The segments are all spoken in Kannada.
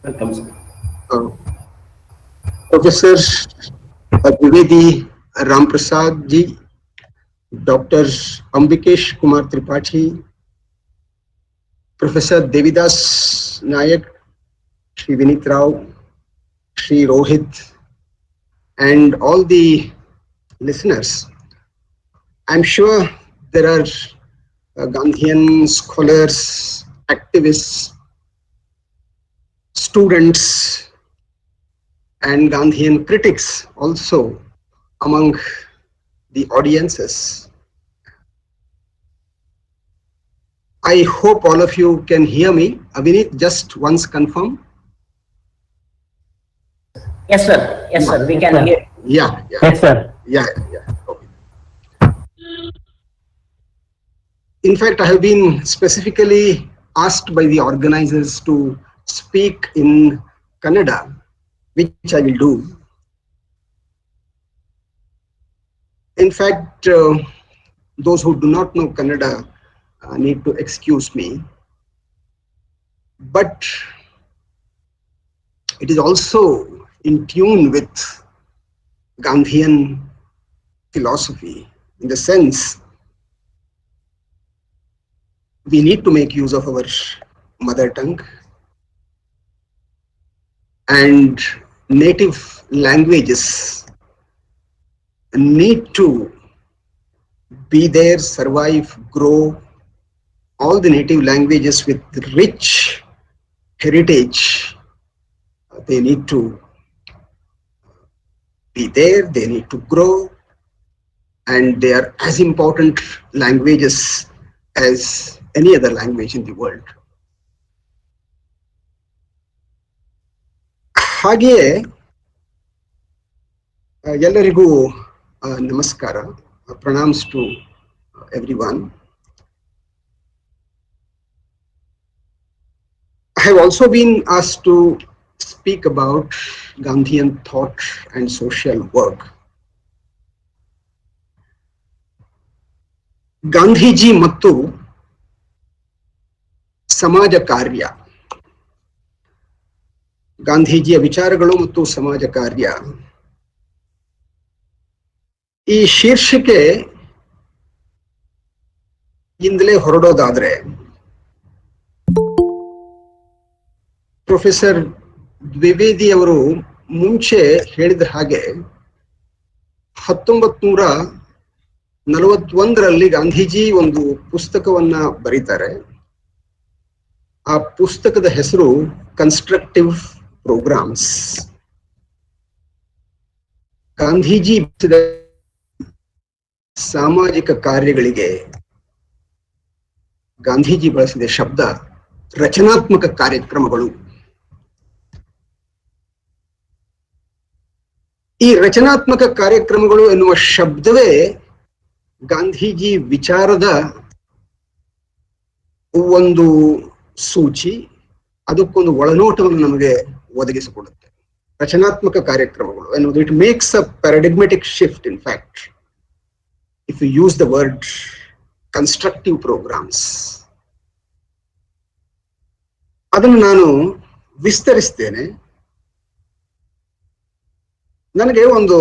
Welcome, sir. Professor Dwivedi Ramprasad ji, Dr. Ambikesh Kumar Tripathi, Professor Devidas Nayak, Shri Vinit Rao, Shri Rohit, and all the listeners. I'm sure there are Gandhian scholars, activists, students, and Gandhian critics also among the audiences. I hope all of you can hear me. Vinit, just once confirm. Yes, sir. Yes, sir. We can hear. Yeah. Yes, sir. Yeah. Okay. In fact, I have been specifically asked by the organizers to speak in Kannada, which I will do. In fact, those who do not know Kannada need to excuse me. But it is also in tune with Gandhian philosophy, in the sense we need to make use of our mother tongue, and native languages need to be there, survive, grow. All the native languages with rich heritage, they need to be there, they need to grow, and they are as important languages as any other language in the world. ಹಾಗೆಯೇ ಎಲ್ಲರಿಗೂ ನಮಸ್ಕಾರ, pranams to everyone. I have also been asked to speak about Gandhian thought and social work. Gandhiji ಮತ್ತು ಸಮಾಜ ಕಾರ್ಯ, ಗಾಂಧೀಜಿಯ ವಿಚಾರಗಳು ಮತ್ತು ಸಮಾಜ ಕಾರ್ಯ, ಈ ಶೀರ್ಷಿಕೆ ಇಂದಲೇ ಹೊರಡೋದಾದ್ರೆ ಪ್ರೊಫೆಸರ್ ದ್ವಿವೇದಿ ಅವರು ಮುಂಚೆ ಹೇಳಿದ ಹಾಗೆ 1941ರಲ್ಲಿ ಗಾಂಧೀಜಿ ಒಂದು ಪುಸ್ತಕವನ್ನ ಬರೀತಾರೆ. ಆ ಪುಸ್ತಕದ ಹೆಸರು ಕನ್ಸ್ಟ್ರಕ್ಟಿವ್ ಪ್ರೋಗ್ರಾಮ್ಸ್. ಗಾಂಧೀಜಿ ಸಾಮಾಜಿಕ ಕಾರ್ಯಗಳಿಗೆ ಗಾಂಧೀಜಿ ಬಳಸಿದ ಶಬ್ದ ರಚನಾತ್ಮಕ ಕಾರ್ಯಕ್ರಮಗಳು. ಈ ರಚನಾತ್ಮಕ ಕಾರ್ಯಕ್ರಮಗಳು ಎನ್ನುವ ಶಬ್ದವೇ ಗಾಂಧೀಜಿ ವಿಚಾರದ ಒಂದು ಸೂಚಿ, ಅದಕ್ಕೊಂದು ಒಳನೋಟವನ್ನು ನಮಗೆ ಒದಗಿಸಿಕೊಡುತ್ತೆ. ರಚನಾತ್ಮಕ ಕಾರ್ಯಕ್ರಮಗಳು ಎನ್ನುವುದು, it makes a paradigmatic shift. In fact, if you use the word constructive programmes, ಅದನ್ನು ನಾನು ವಿಸ್ತರಿಸ್ತೇನೆ. ನನಗೆ ಒಂದು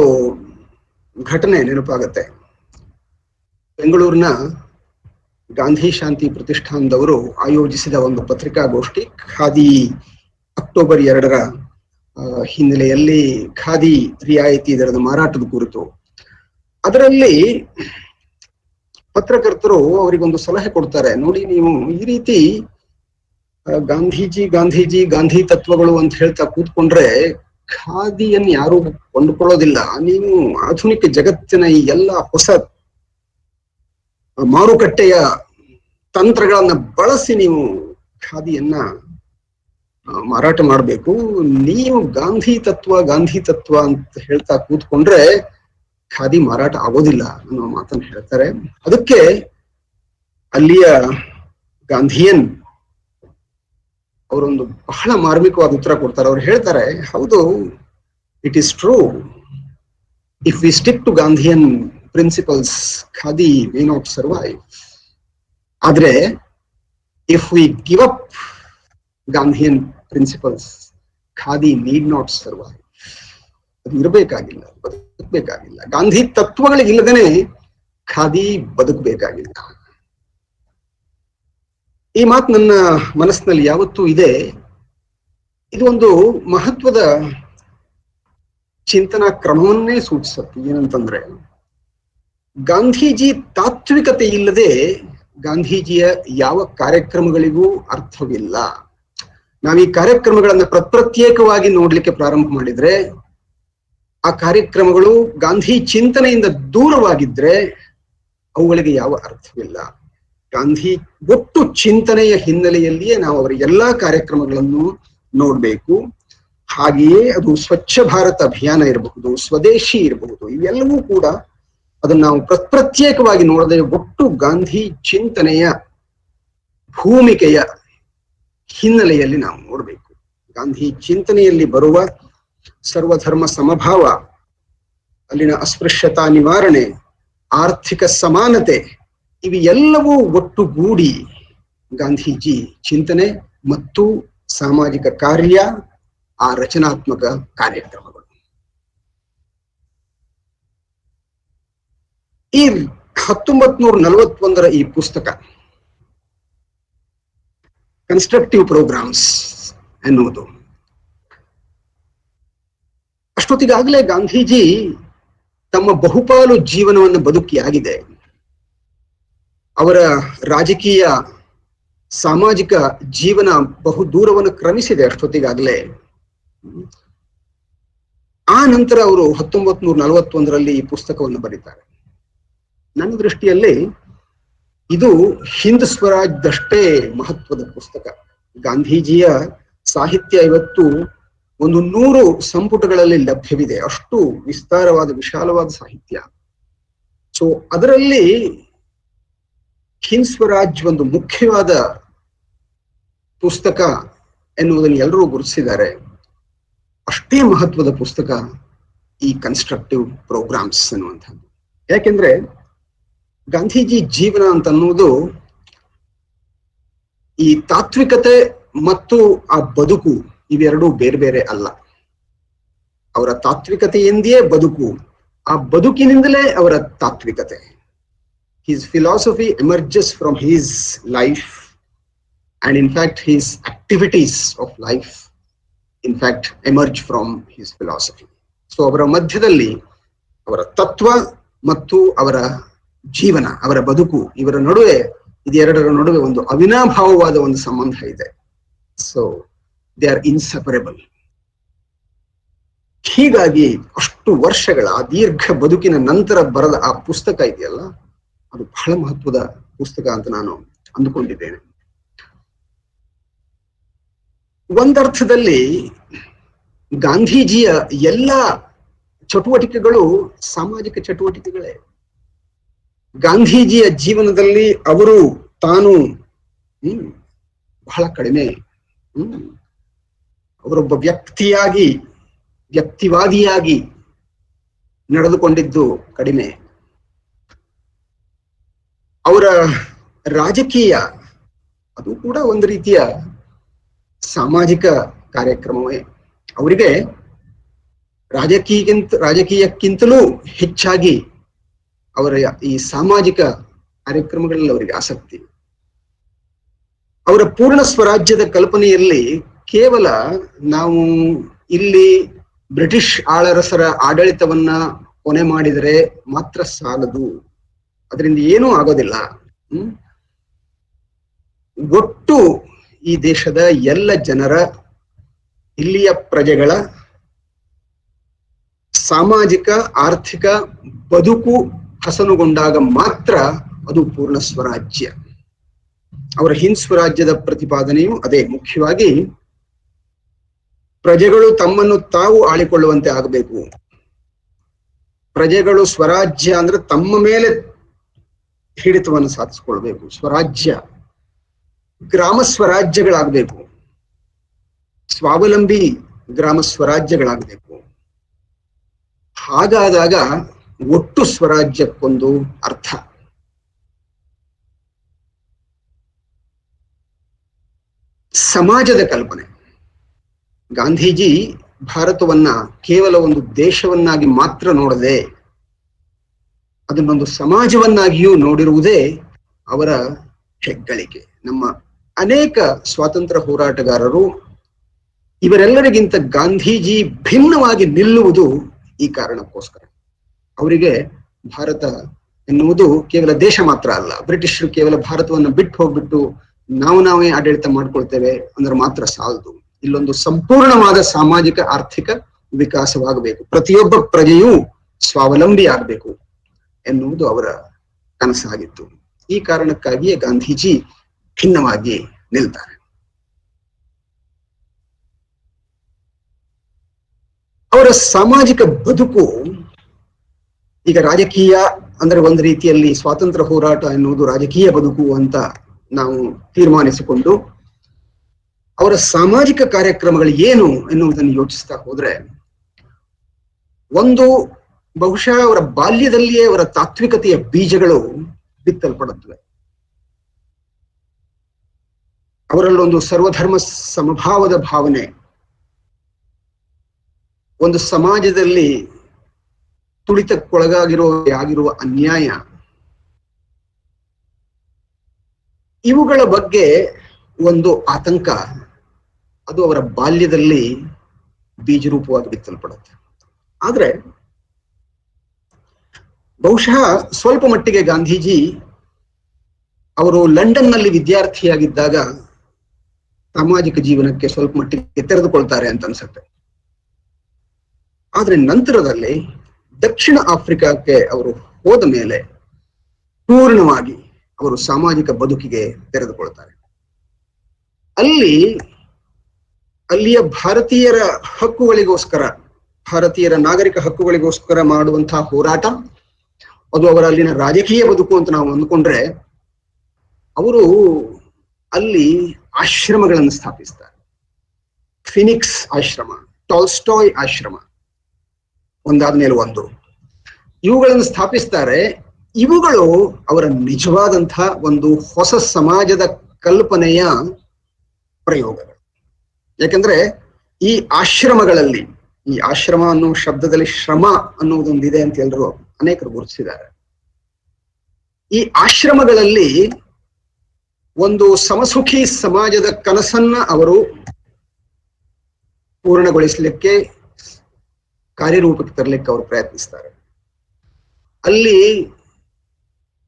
ಘಟನೆ ನೆನಪಾಗತ್ತೆ. ಬೆಂಗಳೂರಿನ ಗಾಂಧಿ ಶಾಂತಿ ಪ್ರತಿಷ್ಠಾನದವರು ಆಯೋಜಿಸಿದ ಒಂದು ಪತ್ರಿಕಾಗೋಷ್ಠಿ, ಖಾದಿ ಅಕ್ಟೋಬರ್ 2ರ ಹಿನ್ನೆಲೆಯಲ್ಲಿ ಖಾದಿ ರಿಯಾಯಿತಿ ದರದ ಮಾರಾಟದ ಕುರಿತು. ಅದರಲ್ಲಿ ಪತ್ರಕರ್ತರು ಅವರಿಗೊಂದು ಸಲಹೆ ಕೊಡ್ತಾರೆ, ನೋಡಿ ನೀವು ಈ ರೀತಿ ಗಾಂಧೀಜಿ ಗಾಂಧೀಜಿ ಗಾಂಧಿ ತತ್ವಗಳು ಅಂತ ಹೇಳ್ತಾ ಕೂತ್ಕೊಂಡ್ರೆ ಖಾದಿಯನ್ನು ಯಾರು ಕೊಂಡುಕೊಳ್ಳೋದಿಲ್ಲ. ನೀವು ಆಧುನಿಕ ಜಗತ್ತಿನ ಈ ಎಲ್ಲ ಹೊಸ ಮಾರುಕಟ್ಟೆಯ ತಂತ್ರಗಳನ್ನ ಬಳಸಿ ನೀವು ಖಾದಿಯನ್ನ ಮಾರಾಟ ಮಾಡಬೇಕು. ನೀವು ಗಾಂಧಿ ತತ್ವ ಅಂತ ಹೇಳ್ತಾ ಕೂತ್ಕೊಂಡ್ರೆ ಖಾದಿ ಮಾರಾಟ ಆಗೋದಿಲ್ಲ ಅನ್ನೋ ಮಾತನ್ನು ಹೇಳ್ತಾರೆ. ಅದಕ್ಕೆ ಅಲ್ಲಿಯ ಗಾಂಧಿಯನ್ ಅವರೊಂದು ಬಹಳ ಮಾರ್ಮಿಕವಾದ ಉತ್ತರ ಕೊಡ್ತಾರೆ. ಅವ್ರು ಹೇಳ್ತಾರೆ, ಹೌದು, it is true. If we stick to Gandhian principles, khadi may not survive. ಆದ್ರೆ if we give up Gandhian principles, khadi need not survive. ಅದು ಇರಬೇಕಾಗಿಲ್ಲ, ಬದುಕಬೇಕಾಗಿಲ್ಲ. ಗಾಂಧಿ ತತ್ವಗಳಿಗಿಲ್ಲದೇನೆ ಖಾದಿ ಬದುಕಬೇಕಾಗಿಲ್ಲ. ಈ ಮಾತು ನನ್ನ ಮನಸ್ಸಿನಲ್ಲಿ ಯಾವತ್ತೂ ಇದೆ. ಇದು ಒಂದು ಮಹತ್ವದ ಚಿಂತನಾ ಕ್ರಮವನ್ನೇ ಸೂಚಿಸುತ್ತೆ. ಏನಂತಂದ್ರೆ, ಗಾಂಧೀಜಿ ತಾತ್ವಿಕತೆ ಇಲ್ಲದೆ ಗಾಂಧೀಜಿಯ ಯಾವ ಕಾರ್ಯಕ್ರಮಗಳಿಗೂ ಅರ್ಥವಿಲ್ಲ. ನಾವು ಈ ಕಾರ್ಯಕ್ರಮಗಳನ್ನ ಪ್ರತ್ಯೇಕವಾಗಿ ನೋಡ್ಲಿಕ್ಕೆ ಪ್ರಾರಂಭ ಮಾಡಿದ್ರೆ, ಆ ಕಾರ್ಯಕ್ರಮಗಳು ಗಾಂಧಿ ಚಿಂತನೆಯಿಂದ ದೂರವಾಗಿದ್ರೆ ಅವುಗಳಿಗೆ ಯಾವ ಅರ್ಥವಿಲ್ಲ. ಗಾಂಧಿ ಒಟ್ಟು ಚಿಂತನೆಯ ಹಿನ್ನೆಲೆಯಲ್ಲಿಯೇ ನಾವು ಅವರ ಎಲ್ಲಾ ಕಾರ್ಯಕ್ರಮಗಳನ್ನು ನೋಡ್ಬೇಕು. ಹಾಗೆಯೇ ಅದು ಸ್ವಚ್ಛ ಭಾರತ ಅಭಿಯಾನ ಇರಬಹುದು, ಸ್ವದೇಶಿ ಇರಬಹುದು, ಇವೆಲ್ಲವೂ ಕೂಡ ಅದನ್ನು ನಾವು ಪ್ರತ್ಯೇಕವಾಗಿ ನೋಡದೆ ಒಟ್ಟು ಗಾಂಧಿ ಚಿಂತನೆಯ ಭೂಮಿಕೆಯ ಹಿನ್ನೆಲೆಯಲ್ಲಿ ನಾವು ನೋಡಬೇಕು. ಗಾಂಧಿ ಚಿಂತನೆಯಲ್ಲಿ ಬರುವ ಸರ್ವಧರ್ಮ ಸಮಭಾವ, ಅಲ್ಲಿನ ಅಸ್ಪೃಶ್ಯತಾ ನಿವಾರಣೆ, ಆರ್ಥಿಕ ಸಮಾನತೆ, ಇವು ಎಲ್ಲವೂ ಒಟ್ಟುಗೂಡಿ ಗಾಂಧೀಜಿ ಚಿಂತನೆ ಮತ್ತು ಸಾಮಾಜಿಕ ಕಾರ್ಯ, ಆ ರಚನಾತ್ಮಕ ಕಾರ್ಯಕ್ರಮಗಳು. ಈ 1941 ಈ ಪುಸ್ತಕ ಕನ್ಸ್ಟ್ರಕ್ಟಿವ್ ಪ್ರೋಗ್ರಾಮ್ಸ್ ಎನ್ನುವುದು, ಅಷ್ಟೊತ್ತಿಗಾಗಲೇ ಗಾಂಧೀಜಿ ತಮ್ಮ ಬಹುಪಾಲು ಜೀವನವನ್ನು ಬದುಕಿ ಆಗಿದೆ. ಅವರ ರಾಜಕೀಯ ಸಾಮಾಜಿಕ ಜೀವನ ಬಹು ದೂರವನ್ನು ಕ್ರಮಿಸಿದೆ ಅಷ್ಟೊತ್ತಿಗಾಗಲೇ. ಆ ನಂತರ ಅವರು 1941 ಈ ಪುಸ್ತಕವನ್ನು ಬರೀತಾರೆ. ನನ್ನ ದೃಷ್ಟಿಯಲ್ಲಿ ಇದು ಹಿಂದ್ ಸ್ವರಾಜ್ದಷ್ಟೇ ಮಹತ್ವದ ಪುಸ್ತಕ. ಗಾಂಧೀಜಿಯ ಸಾಹಿತ್ಯ ಇವತ್ತು 100 ಸಂಪುಟಗಳಲ್ಲಿ ಲಭ್ಯವಿದೆ. ಅಷ್ಟು ವಿಸ್ತಾರವಾದ ವಿಶಾಲವಾದ ಸಾಹಿತ್ಯ. ಸೊ ಅದರಲ್ಲಿ ಹಿಂದ್ ಸ್ವರಾಜ್ ಒಂದು ಮುಖ್ಯವಾದ ಪುಸ್ತಕ ಎನ್ನುವುದನ್ನು ಎಲ್ಲರೂ ಗುರುತಿಸಿದ್ದಾರೆ. ಅಷ್ಟೇ ಮಹತ್ವದ ಪುಸ್ತಕ ಈ ಕನ್ಸ್ಟ್ರಕ್ಟಿವ್ ಪ್ರೋಗ್ರಾಮ್ಸ್ ಅನ್ನುವಂಥದ್ದು. ಯಾಕೆಂದ್ರೆ ಗಾಂಧೀಜಿ ಜೀವನ ಅಂತ ಅನ್ನುವುದು ಈ ತಾತ್ವಿಕತೆ ಮತ್ತು ಆ ಬದುಕು ಇವೆರಡೂ ಬೇರೆ ಬೇರೆ ಅಲ್ಲ. ಅವರ ತಾತ್ವಿಕತೆಯಿಂದಲೇ ಬದುಕು, ಆ ಬದುಕಿನಿಂದಲೇ ಅವರ ತಾತ್ವಿಕತೆ. His philosophy emerges from his life, and in fact his activities of life in fact emerge from his philosophy. So ಅವರ ಮಧ್ಯದಲ್ಲಿ ಅವರ ತತ್ವ ಮತ್ತು ಅವರ ಜೀವನ, ಅವರ ಬದುಕು, ಇವರ ನಡುವೆ, ಇದೆರಡರ ನಡುವೆ ಒಂದು ಅವಿನಾಭಾವವಾದ ಒಂದು ಸಂಬಂಧ ಇದೆ. So they are inseparable. ಹೀಗಾಗಿ ಅಷ್ಟು ವರ್ಷಗಳ ದೀರ್ಘ ಬದುಕಿನ ನಂತರ ಬರೆದ ಆ ಪುಸ್ತಕ ಇದೆಯಲ್ಲ, ಅದು ಬಹಳ ಮಹತ್ವದ ಪುಸ್ತಕ ಅಂತ ನಾನು ಅಂದುಕೊಂಡಿದ್ದೇನೆ. ಒಂದರ್ಥದಲ್ಲಿ ಗಾಂಧೀಜಿಯ ಎಲ್ಲ ಚಟುವಟಿಕೆಗಳು ಸಾಮಾಜಿಕ ಚಟುವಟಿಕೆಗಳೇ. ಗಾಂಧೀಜಿಯ ಜೀವನದಲ್ಲಿ ಅವರು ತಾನು ಬಹಳ ಕಡಿಮೆ, ಅವರೊಬ್ಬ ವ್ಯಕ್ತಿವಾದಿಯಾಗಿ ನಡೆದುಕೊಂಡಿದ್ದು ಕಡಿಮೆ. ಅವರ ರಾಜಕೀಯ ಅದು ಕೂಡ ಒಂದು ರೀತಿಯ ಸಾಮಾಜಿಕ ಕಾರ್ಯಕ್ರಮವೇ. ಅವರಿಗೆ ರಾಜಕೀಯಕ್ಕಿಂತಲೂ ಹೆಚ್ಚಾಗಿ ಅವರ ಈ ಸಾಮಾಜಿಕ ಕಾರ್ಯಕ್ರಮಗಳಲ್ಲಿ ಅವರಿಗೆ ಆಸಕ್ತಿ. ಅವರ ಪೂರ್ಣ ಸ್ವರಾಜ್ಯದ ಕಲ್ಪನೆಯಲ್ಲಿ ಕೇವಲ ನಾವು ಇಲ್ಲಿ ಬ್ರಿಟಿಷ್ ಆಳರಸರ ಆಡಳಿತವನ್ನ ಕೊನೆ ಮಾಡಿದರೆ ಮಾತ್ರ ಸಾಲದು, ಅದರಿಂದ ಏನೂ ಆಗೋದಿಲ್ಲ. ಒಟ್ಟು ಈ ದೇಶದ ಎಲ್ಲ ಜನರ, ಇಲ್ಲಿಯ ಪ್ರಜೆಗಳ ಸಾಮಾಜಿಕ ಆರ್ಥಿಕ ಬದುಕು ಹಸನುಗೊಂಡಾಗ ಮಾತ್ರ ಅದು ಪೂರ್ಣ ಸ್ವರಾಜ್ಯ. ಅವರ ಹಿಂದ್ ಸ್ವರಾಜ್ಯದ ಪ್ರತಿಪಾದನೆಯು ಅದೇ. ಮುಖ್ಯವಾಗಿ ಪ್ರಜೆಗಳು ತಮ್ಮನ್ನು ತಾವು ಆಳಿಕೊಳ್ಳುವಂತೆ ಆಗಬೇಕು. ಪ್ರಜೆಗಳು ಸ್ವರಾಜ್ಯ ಅಂದ್ರೆ ತಮ್ಮ ಮೇಲೆ ಹಿಡಿತವನ್ನು ಸಾಧಿಸಿಕೊಳ್ಬೇಕು. ಸ್ವರಾಜ್ಯ ಗ್ರಾಮ ಸ್ವರಾಜ್ಯಗಳಾಗಬೇಕು, ಸ್ವಾವಲಂಬಿ ಗ್ರಾಮ ಸ್ವರಾಜ್ಯಗಳಾಗಬೇಕು. ಹಾಗಾದಾಗ ಒಟ್ಟು ಸ್ವರಾಜ್ಯಕ್ಕೊಂದು ಅರ್ಥ. ಸಮಾಜದ ಕಲ್ಪನೆ, ಗಾಂಧೀಜಿ ಭಾರತವನ್ನ ಕೇವಲ ಒಂದು ದೇಶವನ್ನಾಗಿ ಮಾತ್ರ ನೋಡದೆ ಅದನ್ನೊಂದು ಸಮಾಜವನ್ನಾಗಿಯೂ ನೋಡಿರುವುದೇ ಅವರ ಹೆಗ್ಗಳಿಕೆ. ನಮ್ಮ ಅನೇಕ ಸ್ವಾತಂತ್ರ್ಯ ಹೋರಾಟಗಾರರು ಇವರೆಲ್ಲರಿಗಿಂತ ಗಾಂಧೀಜಿ ಭಿನ್ನವಾಗಿ ನಿಲ್ಲುವುದು ಈ ಕಾರಣಕ್ಕೋಸ್ಕರ. ಅವರಿಗೆ ಭಾರತ ಎನ್ನುವುದು ಕೇವಲ ದೇಶ ಮಾತ್ರ ಅಲ್ಲ. ಬ್ರಿಟಿಷರು ಕೇವಲ ಭಾರತವನ್ನು ಬಿಟ್ಟು ಹೋಗ್ಬಿಟ್ಟು ನಾವೇ ಆಡಳಿತ ಮಾಡ್ಕೊಳ್ತೇವೆ ಅಂದ್ರೆ ಮಾತ್ರ ಸಾಲದು. ಇಲ್ಲೊಂದು ಸಂಪೂರ್ಣವಾದ ಸಾಮಾಜಿಕ ಆರ್ಥಿಕ ವಿಕಾಸವಾಗಬೇಕು, ಪ್ರತಿಯೊಬ್ಬ ಪ್ರಜೆಯೂ ಸ್ವಾವಲಂಬಿ ಆಗಬೇಕು ಎನ್ನುವುದು ಅವರ ಕನಸಾಗಿತ್ತು. ಈ ಕಾರಣಕ್ಕಾಗಿಯೇ ಗಾಂಧೀಜಿ ಭಿನ್ನವಾಗಿ ನಿಲ್ತಾರೆ. ಅವರ ಸಾಮಾಜಿಕ ಬದುಕು ಈಗ ರಾಜಕೀಯ ಅಂದ್ರೆ ಒಂದು ರೀತಿಯಲ್ಲಿ ಸ್ವಾತಂತ್ರ್ಯ ಹೋರಾಟ ಎನ್ನುವುದು ರಾಜಕೀಯ ಬದುಕು ಅಂತ ನಾವು ತೀರ್ಮಾನಿಸಿಕೊಂಡು ಅವರ ಸಾಮಾಜಿಕ ಕಾರ್ಯಕ್ರಮಗಳು ಏನು ಎನ್ನುವುದನ್ನು ಯೋಚಿಸ್ತಾ ಹೋದ್ರೆ, ಒಂದು ಬಹುಶಃ ಅವರ ಬಾಲ್ಯದಲ್ಲಿಯೇ ಅವರ ತಾತ್ವಿಕತೆಯ ಬೀಜಗಳು ಬಿತ್ತಲ್ಪಡುತ್ತವೆ. ಅವರಲ್ಲೊಂದು ಸರ್ವಧರ್ಮ ಸಮಭಾವದ ಭಾವನೆ, ಒಂದು ಸಮಾಜದಲ್ಲಿ ತುಳಿತಕ್ಕೊಳಗಾಗಿರುವ ಅನ್ಯಾಯ, ಇವುಗಳ ಬಗ್ಗೆ ಒಂದು ಆತಂಕ ಅದು ಅವರ ಬಾಲ್ಯದಲ್ಲಿ ಬೀಜರೂಪವಾಗಿ ಬಿತ್ತಲ್ಪಡುತ್ತೆ. ಆದ್ರೆ ಬಹುಶಃ ಸ್ವಲ್ಪ ಮಟ್ಟಿಗೆ ಗಾಂಧೀಜಿ ಅವರು ಲಂಡನ್ನಲ್ಲಿ ವಿದ್ಯಾರ್ಥಿಯಾಗಿದ್ದಾಗ ಸಾಮಾಜಿಕ ಜೀವನಕ್ಕೆ ಸ್ವಲ್ಪ ಮಟ್ಟಿಗೆ ತೆರೆದುಕೊಳ್ತಾರೆ ಅಂತ ಅನ್ಸುತ್ತೆ. ಆದ್ರೆ ನಂತರದಲ್ಲಿ ದಕ್ಷಿಣ ಆಫ್ರಿಕಾಕ್ಕೆ ಅವರು ಹೋದ ಮೇಲೆ ಪೂರ್ಣವಾಗಿ ಅವರು ಸಾಮಾಜಿಕ ಬದುಕಿಗೆ ತೆರೆದುಕೊಳ್ತಾರೆ. ಅಲ್ಲಿಯ ಭಾರತೀಯರ ಹಕ್ಕುಗಳಿಗೋಸ್ಕರ, ಭಾರತೀಯರ ನಾಗರಿಕ ಹಕ್ಕುಗಳಿಗೋಸ್ಕರ ಮಾಡುವಂತಹ ಹೋರಾಟ ಅದು ಅವರ ಅಲ್ಲಿನ ರಾಜಕೀಯ ಬದುಕು ಅಂತ ನಾವು ಅಂದ್ಕೊಂಡ್ರೆ, ಅವರು ಅಲ್ಲಿ ಆಶ್ರಮಗಳನ್ನು ಸ್ಥಾಪಿಸ್ತಾರೆ. ಫಿನಿಕ್ಸ್ ಆಶ್ರಮ, ಟಾಲ್ಸ್ಟಾಯ್ ಆಶ್ರಮ, ಒಂದಾದ್ಮೇಲೆ ಒಂದು ಇವುಗಳನ್ನು ಸ್ಥಾಪಿಸ್ತಾರೆ. ಇವುಗಳು ಅವರ ನಿಜವಾದಂತಹ ಒಂದು ಹೊಸ ಸಮಾಜದ ಕಲ್ಪನೆಯ ಪ್ರಯೋಗಗಳು. ಯಾಕಂದ್ರೆ ಈ ಆಶ್ರಮಗಳಲ್ಲಿ, ಈ ಆಶ್ರಮ ಅನ್ನೋ ಶಬ್ದದಲ್ಲಿ ಶ್ರಮ ಅನ್ನುವುದೊಂದಿದೆ ಅಂತ ಎಲ್ಲರೂ ಅನೇಕರು ಗುರುತಿಸಿದ್ದಾರೆ. ಈ ಆಶ್ರಮಗಳಲ್ಲಿ ಒಂದು ಸಮಸುಖಿ ಸಮಾಜದ ಕನಸನ್ನ ಅವರು ಪೂರ್ಣಗೊಳಿಸಲಿಕ್ಕೆ, ಕಾರ್ಯರೂಪಕ್ಕೆ ತರಲಿಕ್ಕೆ ಅವರು ಪ್ರಯತ್ನಿಸ್ತಾರೆ. ಅಲ್ಲಿ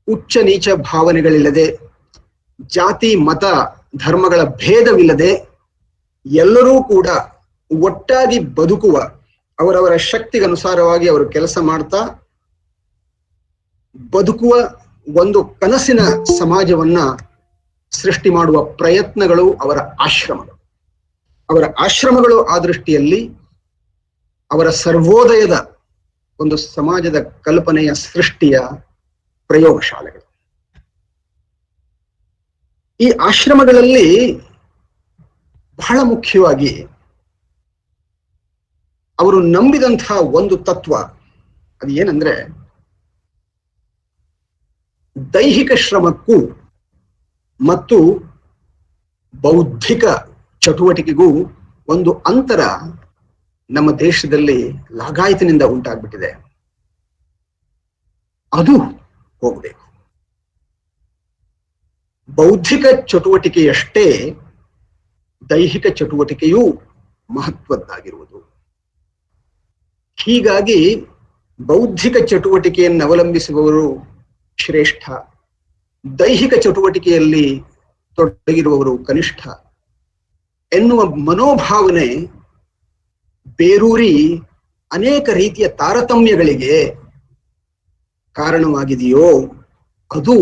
ಉಚ್ಚ ನೀಚ ಭಾವನೆಗಳಿಲ್ಲದೆ, ಜಾತಿ ಮತ ಧರ್ಮಗಳ ಭೇದವಿಲ್ಲದೆ ಎಲ್ಲರೂ ಕೂಡ ಒಟ್ಟಾಗಿ ಬದುಕುವ, ಅವರವರ ಶಕ್ತಿಗನುಸಾರವಾಗಿ ಅವರು ಕೆಲಸ ಮಾಡ್ತಾ ಬದುಕುವ ಒಂದು ಕನಸಿನ ಸಮಾಜವನ್ನ ಸೃಷ್ಟಿ ಮಾಡುವ ಪ್ರಯತ್ನಗಳು ಅವರ ಆಶ್ರಮಗಳು. ಅವರ ಆಶ್ರಮಗಳು ಆ ದೃಷ್ಟಿಯಲ್ಲಿ ಅವರ ಸರ್ವೋದಯದ ಒಂದು ಸಮಾಜದ ಕಲ್ಪನೆಯ ಸೃಷ್ಟಿಯ ಪ್ರಯೋಗಶಾಲೆಗಳು. ಈ ಆಶ್ರಮಗಳಲ್ಲಿ ಬಹಳ ಮುಖ್ಯವಾಗಿ ಅವರು ನಂಬಿದಂತಹ ಒಂದು ತತ್ವ ಅದು ಏನಂದ್ರೆ, ದೈಹಿಕ ಶ್ರಮಕ್ಕೂ ಮತ್ತು ಬೌದ್ಧಿಕ ಚಟುವಟಿಕೆಗೂ ಒಂದು ಅಂತರ ನಮ್ಮ ದೇಶದಲ್ಲಿ ಲಾಗಾಯತಿನಿಂದ ಉಂಟಾಗ್ಬಿಟ್ಟಿದೆ. ಅದು ಹೋಗ್ಬೇಕು. ಬೌದ್ಧಿಕ ಚಟುವಟಿಕೆಯಷ್ಟೇ ದೈಹಿಕ ಚಟುವಟಿಕೆಯೂ ಮಹತ್ವದ್ದಾಗಿರುವುದು. ಹೀಗಾಗಿ ಬೌದ್ಧಿಕ ಚಟುವಟಿಕೆಯನ್ನು ಅವಲಂಬಿಸುವವರು ಶ್ರೇಷ್ಠ, ದೈಹಿಕ ಚಟುವಟಿಕೆಯಲ್ಲಿ ತೊಡಗಿರುವವರು ಕನಿಷ್ಠ ಎನ್ನುವ ಮನೋಭಾವನೆ ಬೇರೂರಿ ಅನೇಕ ರೀತಿಯ ತಾರತಮ್ಯಗಳಿಗೆ ಕಾರಣವಾಗಿದೆಯೋ ಅದು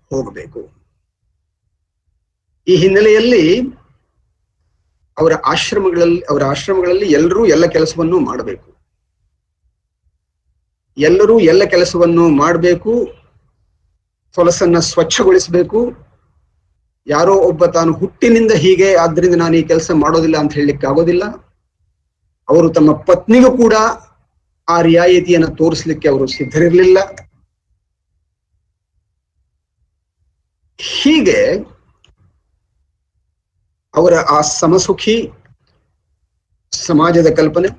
ಹೋಗಬೇಕು. ಈ ಹಿನ್ನೆಲೆಯಲ್ಲಿ ಅವರ ಆಶ್ರಮಗಳಲ್ಲಿ ಎಲ್ಲರೂ ಎಲ್ಲ ಕೆಲಸವನ್ನು ಮಾಡಬೇಕು. ಎಲ್ಲರೂ ಎಲ್ಲ ಕೆಲಸವನ್ನು ಮಾಡಬೇಕು, ಹೊಲಸನ್ನ ಸ್ವಚ್ಛಗೊಳಿಸಬೇಕು. ಯಾರೋ ಒಬ್ಬ ತಾನು ಹುಟ್ಟಿನಿಂದ ಹೀಗೆ ಆದ್ರಿಂದ ನಾನು ಈ ಕೆಲಸ ಮಾಡೋದಿಲ್ಲ ಅಂತ ಹೇಳಲಿಕ್ಕೆ ಆಗೋದಿಲ್ಲ. ಅವರು ತಮ್ಮ ಪತ್ನಿಗೂ ಕೂಡ ಆ ರಿಯಾಯಿತಿಯನ್ನು ತೋರಿಸ್ಲಿಕ್ಕೆ ಅವರು ಸಿದ್ಧರಿರಲಿಲ್ಲ. ಹೀಗೆ ಅವರ ಆ ಸಮಸುಖಿ ಸಮಾಜದ ಕಲ್ಪನೆ,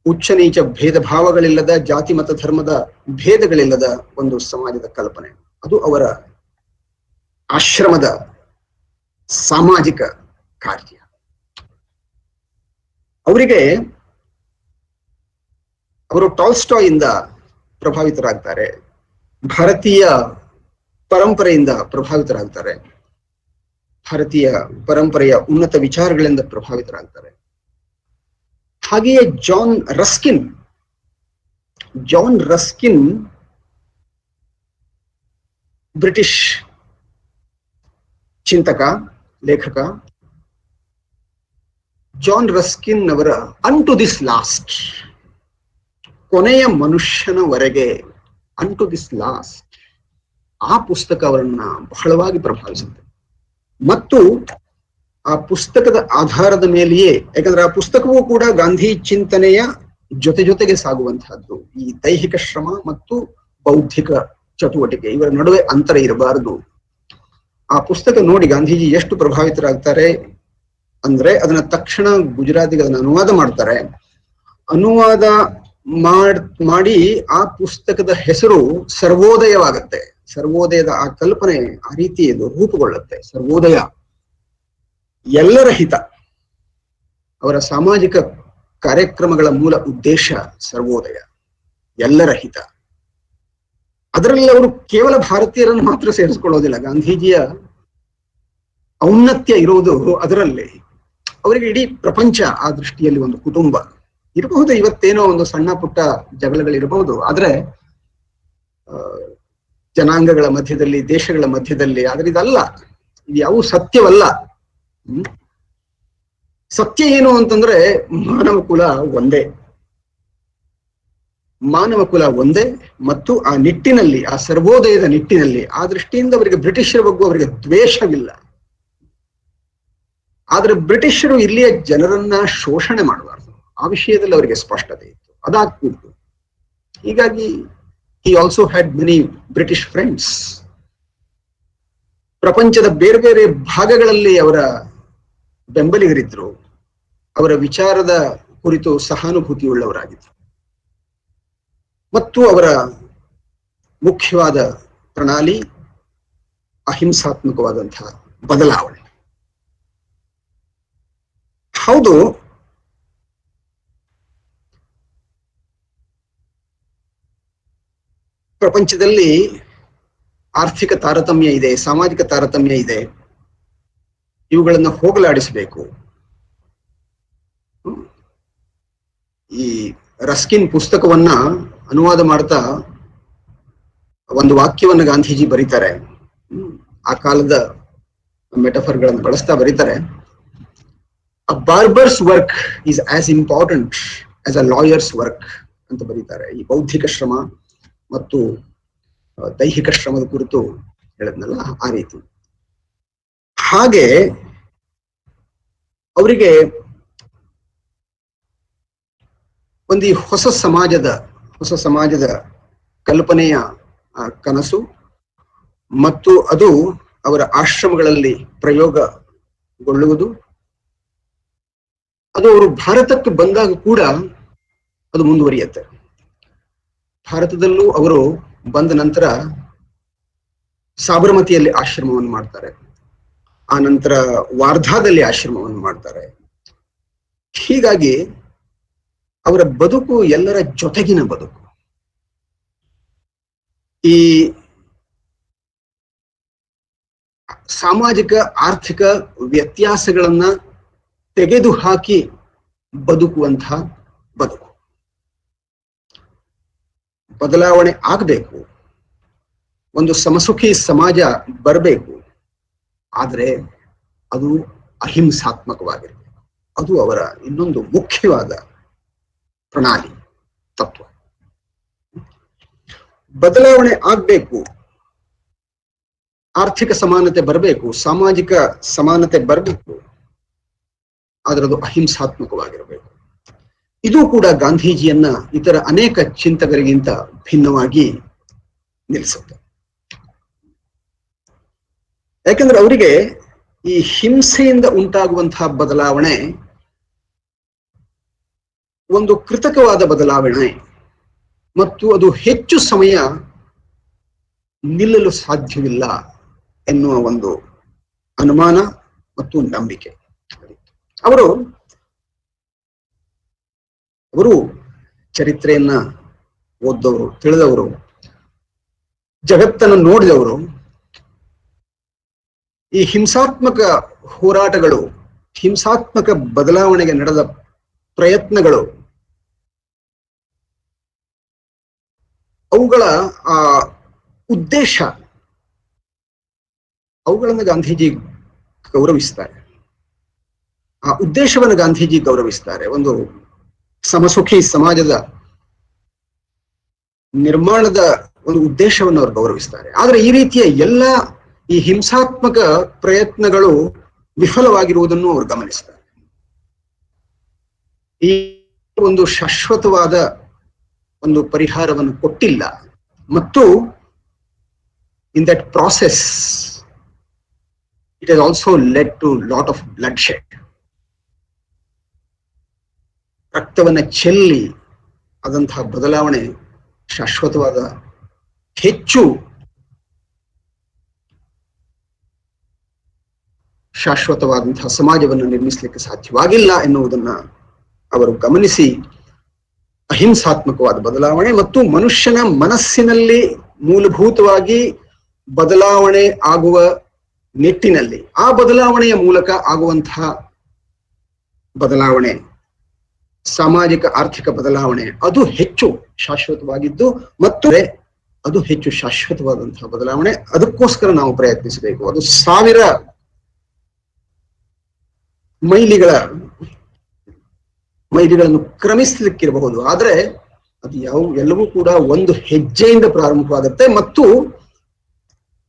ಉಚ್ಚ ನೀಚ ಭೇದ ಭಾವಗಳಿಲ್ಲದ, ಜಾತಿ ಮತ ಧರ್ಮದ ಭೇದಗಳಿಲ್ಲದ ಒಂದು ಸಮಾಜದ ಕಲ್ಪನೆ. ಅದು ಅವರ ಆಶ್ರಮದ ಸಾಮಾಜಿಕ ಕಾರ್ಯ. ಅವರಿಗೆ ಅವರು ಟಾಲ್ಸ್ಟಾಯ್ ಇಂದ ಪ್ರಭಾವಿತರಾಗ್ತಾರೆ, ಭಾರತೀಯ ಪರಂಪರೆಯಿಂದ ಪ್ರಭಾವಿತರಾಗ್ತಾರೆ, ಭಾರತೀಯ ಪರಂಪರೆಯ ಉನ್ನತ ವಿಚಾರಗಳಿಂದ ಪ್ರಭಾವಿತರಾಗ್ತಾರೆ. ಹಾಗೆಯೇ ಜಾನ್ ರಸ್ಕಿನ್ ಬ್ರಿಟಿಷ್ ಚಿಂತಕ, ಲೇಖಕ. ಜಾನ್ ರಸ್ಕಿನ್ ಅವರ ಅನ್ಟು ದಿಸ್ ಲಾಸ್ಟ್, ಕೊನೆಯ ಮನುಷ್ಯನವರೆಗೆ, ಅನ್ಟು ದಿಸ್ ಲಾಸ್ಟ್, ಆ ಪುಸ್ತಕ ಅವರನ್ನ ಬಹಳವಾಗಿ ಪ್ರಭಾವಿಸುತ್ತೆ. ಮತ್ತು ಆ ಪುಸ್ತಕದ ಆಧಾರದ ಮೇಲೆಯೇ, ಯಾಕಂದ್ರೆ ಆ ಪುಸ್ತಕವೂ ಕೂಡ ಗಾಂಧಿ ಚಿಂತನೆಯ ಜೊತೆಗೆ ಸಾಗುವಂತಹದ್ದು. ಈ ದೈಹಿಕ ಶ್ರಮ ಮತ್ತು ಬೌದ್ಧಿಕ ಚಟುವಟಿಕೆ ಇವರ ನಡುವೆ ಅಂತರ ಇರಬಾರದು. ಆ ಪುಸ್ತಕ ನೋಡಿ ಗಾಂಧೀಜಿ ಎಷ್ಟು ಪ್ರಭಾವಿತರಾಗ್ತಾರೆ ಅಂದ್ರೆ, ಅದನ್ನ ತಕ್ಷಣ ಗುಜರಾತಿಗೆ ಅದನ್ನ ಅನುವಾದ ಮಾಡ್ತಾರೆ. ಅನುವಾದ ಮಾಡಿ ಆ ಪುಸ್ತಕದ ಹೆಸರು ಸರ್ವೋದಯವಾಗತ್ತೆ. ಸರ್ವೋದಯದ ಆ ಕಲ್ಪನೆ ಆ ರೀತಿ ಇದು ರೂಪುಗೊಳ್ಳುತ್ತೆ. ಸರ್ವೋದಯ, ಎಲ್ಲರ ಹಿತ. ಅವರ ಸಾಮಾಜಿಕ ಕಾರ್ಯಕ್ರಮಗಳ ಮೂಲ ಉದ್ದೇಶ ಸರ್ವೋದಯ, ಎಲ್ಲರ ಹಿತ. ಅದರಲ್ಲಿ ಅವರು ಕೇವಲ ಭಾರತೀಯರನ್ನು ಮಾತ್ರ ಸೇರಿಸ್ಕೊಳ್ಳೋದಿಲ್ಲ. ಗಾಂಧೀಜಿಯ ಔನ್ನತ್ಯ ಇರುವುದು ಅದರಲ್ಲಿ. ಅವರಿಗೆ ಇಡೀ ಪ್ರಪಂಚ ಆ ದೃಷ್ಟಿಯಲ್ಲಿ ಒಂದು ಕುಟುಂಬ ಇರಬಹುದು. ಇವತ್ತೇನೋ ಒಂದು ಸಣ್ಣ ಪುಟ್ಟ ಜಗಳಗಳಿರಬಹುದು, ಆದ್ರೆ ಜನಾಂಗಗಳ ಮಧ್ಯದಲ್ಲಿ, ದೇಶಗಳ ಮಧ್ಯದಲ್ಲಿ. ಆದ್ರೆ ಇದಲ್ಲ, ಇದು ಯಾವ ಸತ್ಯವಲ್ಲ. ಸತ್ಯ ಏನು ಅಂತಂದ್ರೆ ಮಾನವ ಕುಲ ಒಂದೇ, ಮಾನವ ಕುಲ ಒಂದೇ. ಮತ್ತು ಆ ನಿಟ್ಟಿನಲ್ಲಿ, ಆ ಸರ್ವೋದಯದ ನಿಟ್ಟಿನಲ್ಲಿ, ಆ ದೃಷ್ಟಿಯಿಂದ ಅವರಿಗೆ ಬ್ರಿಟಿಷರ ಬಗ್ಗೆ ಅವರಿಗೆ ದ್ವೇಷವಿಲ್ಲ. ಆದ್ರೆ ಬ್ರಿಟಿಷರು ಇಲ್ಲಿಯ ಜನರನ್ನ ಶೋಷಣೆ ಮಾಡಬಾರ್ದು, ಆ ವಿಷಯದಲ್ಲಿ ಅವರಿಗೆ ಸ್ಪಷ್ಟತೆ ಇತ್ತು, ಅದಾಗ್ತಿತ್ತು. ಹೀಗಾಗಿ he also had many British friends. ಪ್ರಪಂಚದ ಬೇರೆ ಬೇರೆ ಭಾಗಗಳಲ್ಲಿ ಅವರ ಬೆಂಬಲಿಗರಿದ್ರು, ಅವರ ವಿಚಾರದ ಕುರಿತು ಸಹಾನುಭೂತಿಯುಳ್ಳವರಾಗಿದ್ರು. ಮತ್ತು ಅವರ ಮುಖ್ಯವಾದ ಪ್ರಣಾಳಿ ಅಹಿಂಸಾತ್ಮಕವಾದಂತಹ ಬದಲಾವಣೆ. ಹೌದು, ಪ್ರಪಂಚದಲ್ಲಿ ಆರ್ಥಿಕ ತಾರತಮ್ಯ ಇದೆ, ಸಾಮಾಜಿಕ ತಾರತಮ್ಯ ಇದೆ, ಇವುಗಳನ್ನ ಹೋಗಲಾಡಿಸಬೇಕು. ಈ ರಸ್ಕಿನ್ ಪುಸ್ತಕವನ್ನ ಅನುವಾದ ಮಾಡ್ತಾ ಒಂದು ವಾಕ್ಯವನ್ನ ಗಾಂಧೀಜಿ ಬರೀತಾರೆ. ಆ ಕಾಲದ ಮೆಟಫರ್ಗಳನ್ನು ಬಳಸ್ತಾ ಬರೀತಾರೆ. A barber's work is as important as a lawyer's work ಅಂತ ಬರೀತಾರೆ. ಈ ಬೌದ್ಧಿಕ ಶ್ರಮ ಮತ್ತು ದೈಹಿಕ ಶ್ರಮದ ಕುರಿತು ಹೇಳಿದ್ನಲ್ಲ, ಆ ರೀತಿ. ಹಾಗೆ ಅವರಿಗೆ ಒಂದು ಹೊಸ ಸಮಾಜದ ಕಲ್ಪನೆಯ ಕನಸು, ಮತ್ತು ಅದು ಅವರ ಆಶ್ರಮಗಳಲ್ಲಿ ಪ್ರಯೋಗಗೊಳ್ಳುವುದು. ಅದು ಅವರು ಭಾರತಕ್ಕೆ ಬಂದಾಗ ಕೂಡ ಅದು ಮುಂದುವರಿಯುತ್ತೆ. ಭಾರತದಲ್ಲೂ ಅವರು ಬಂದ ನಂತರ ಸಾಬರಮತಿಯಲ್ಲಿ ಆಶ್ರಮವನ್ನು ಮಾಡ್ತಾರೆ, ಆ ನಂತರ ವಾರ್ಧಾದಲ್ಲಿ ಆಶ್ರಮವನ್ನು ಮಾಡ್ತಾರೆ. ಹೀಗಾಗಿ ಅವರ ಬದುಕು ಎಲ್ಲರ ಜೊತೆಗಿನ ಬದುಕು. ಈ ಸಾಮಾಜಿಕ ಆರ್ಥಿಕ ವ್ಯತ್ಯಾಸಗಳನ್ನ ತೆಗೆದುಹಾಕಿ ಬದುಕುವಂತಹ ಬದುಕು. ಬದಲಾವಣೆ ಆಗಬೇಕು, ಒಂದು ಸಮಸುಖಿ ಸಮಾಜ ಬರಬೇಕು, ಆದರೆ ಅದು ಅಹಿಂಸಾತ್ಮಕವಾಗಿರಬೇಕು. ಅದು ಅವರ ಇನ್ನೊಂದು ಮುಖ್ಯವಾದ ಪ್ರಣಾಳಿ, ತತ್ವ. ಬದಲಾವಣೆ ಆಗ್ಬೇಕು, ಆರ್ಥಿಕ ಸಮಾನತೆ ಬರಬೇಕು, ಸಾಮಾಜಿಕ ಸಮಾನತೆ ಬರಬೇಕು, ಆದ್ರೆ ಅದು ಅಹಿಂಸಾತ್ಮಕವಾಗಿರಬೇಕು. ಇದು ಕೂಡ ಗಾಂಧೀಜಿಯನ್ನ ಇತರ ಅನೇಕ ಚಿಂತಕರಿಗಿಂತ ಭಿನ್ನವಾಗಿ ನಿಲ್ಲಿಸುತ್ತೆ. ಯಾಕಂದ್ರೆ ಅವರಿಗೆ ಈ ಹಿಂಸೆಯಿಂದ ಉಂಟಾಗುವಂತಹ ಬದಲಾವಣೆ ಒಂದು ಕೃತಕವಾದ ಬದಲಾವಣೆ ಮತ್ತು ಅದು ಹೆಚ್ಚು ಸಮಯ ನಿಲ್ಲಲು ಸಾಧ್ಯವಿಲ್ಲ ಎನ್ನುವ ಒಂದು ಅನುಮಾನ ಮತ್ತು ನಂಬಿಕೆ. ಅವರು ಚರಿತ್ರೆಯನ್ನ ಓದ್ದವರು, ತಿಳಿದವರು, ಜಗತ್ತನ್ನು ನೋಡಿದವರು. ಈ ಹಿಂಸಾತ್ಮಕ ಹೋರಾಟಗಳು, ಹಿಂಸಾತ್ಮಕ ಬದಲಾವಣೆಗೆ ನಡೆದ ಪ್ರಯತ್ನಗಳು, ಅವುಗಳ ಆ ಉದ್ದೇಶ, ಅವುಗಳನ್ನು ಗಾಂಧೀಜಿ ಗೌರವಿಸ್ತಾರೆ. ಆ ಉದ್ದೇಶವನ್ನು ಗಾಂಧೀಜಿ ಗೌರವಿಸ್ತಾರೆ. ಒಂದು ಸಮಸುಖಿ ಸಮಾಜದ ನಿರ್ಮಾಣದ ಒಂದು ಉದ್ದೇಶವನ್ನು ಅವರು ಗೌರವಿಸ್ತಾರೆ. ಆದ್ರೆ ಈ ರೀತಿಯ ಎಲ್ಲ ಈ ಹಿಂಸಾತ್ಮಕ ಪ್ರಯತ್ನಗಳು ವಿಫಲವಾಗಿರುವುದನ್ನು ಅವರು ಗಮನಿಸ್ತಾರೆ. ಈ ಒಂದು ಶಾಶ್ವತವಾದ ಒಂದು ಪರಿಹಾರವನ್ನು ಕೊಟ್ಟಿಲ್ಲ ಮತ್ತು in that process it has also led to lot of bloodshed. ರಕ್ತವನ್ನ ಚೆಲ್ಲಿ ಆದಂತಹ ಬದಲಾವಣೆ ಶಾಶ್ವತವಾದ ಹೆಚ್ಚು ಶಾಶ್ವತವಾದಂತಹ ಸಮಾಜವನ್ನು ನಿರ್ಮಿಸಲಿಕ್ಕೆ ಸಾಧ್ಯವಾಗಿಲ್ಲ ಎನ್ನುವುದನ್ನ ಅವರು ಗಮನಿಸಿ ಅಹಿಂಸಾತ್ಮಕವಾದ ಬದಲಾವಣೆ ಮತ್ತು ಮನುಷ್ಯನ ಮನಸ್ಸಿನಲ್ಲಿ ಮೂಲಭೂತವಾಗಿ ಬದಲಾವಣೆ ಆಗುವ ನಿಟ್ಟಿನಲ್ಲಿ ಆ ಬದಲಾವಣೆಯ ಮೂಲಕ ಆಗುವಂತಹ ಬದಲಾವಣೆ, ಸಾಮಾಜಿಕ ಆರ್ಥಿಕ ಬದಲಾವಣೆ, ಅದು ಹೆಚ್ಚು ಶಾಶ್ವತವಾಗಿದ್ದು ಮತ್ತು ಅದು ಹೆಚ್ಚು ಶಾಶ್ವತವಾದಂತಹ ಬದಲಾವಣೆ. ಅದಕ್ಕೋಸ್ಕರ ನಾವು ಪ್ರಯತ್ನಿಸಬೇಕು. ಅದು 1000 ಮೈಲಿಗಳನ್ನು ಕ್ರಮಿಸಲಿಕ್ಕಿರಬಹುದು, ಆದ್ರೆ ಅದು ಎಲ್ಲವೂ ಕೂಡ ಒಂದು ಹೆಜ್ಜೆಯಿಂದ ಪ್ರಾರಂಭವಾಗುತ್ತೆ ಮತ್ತು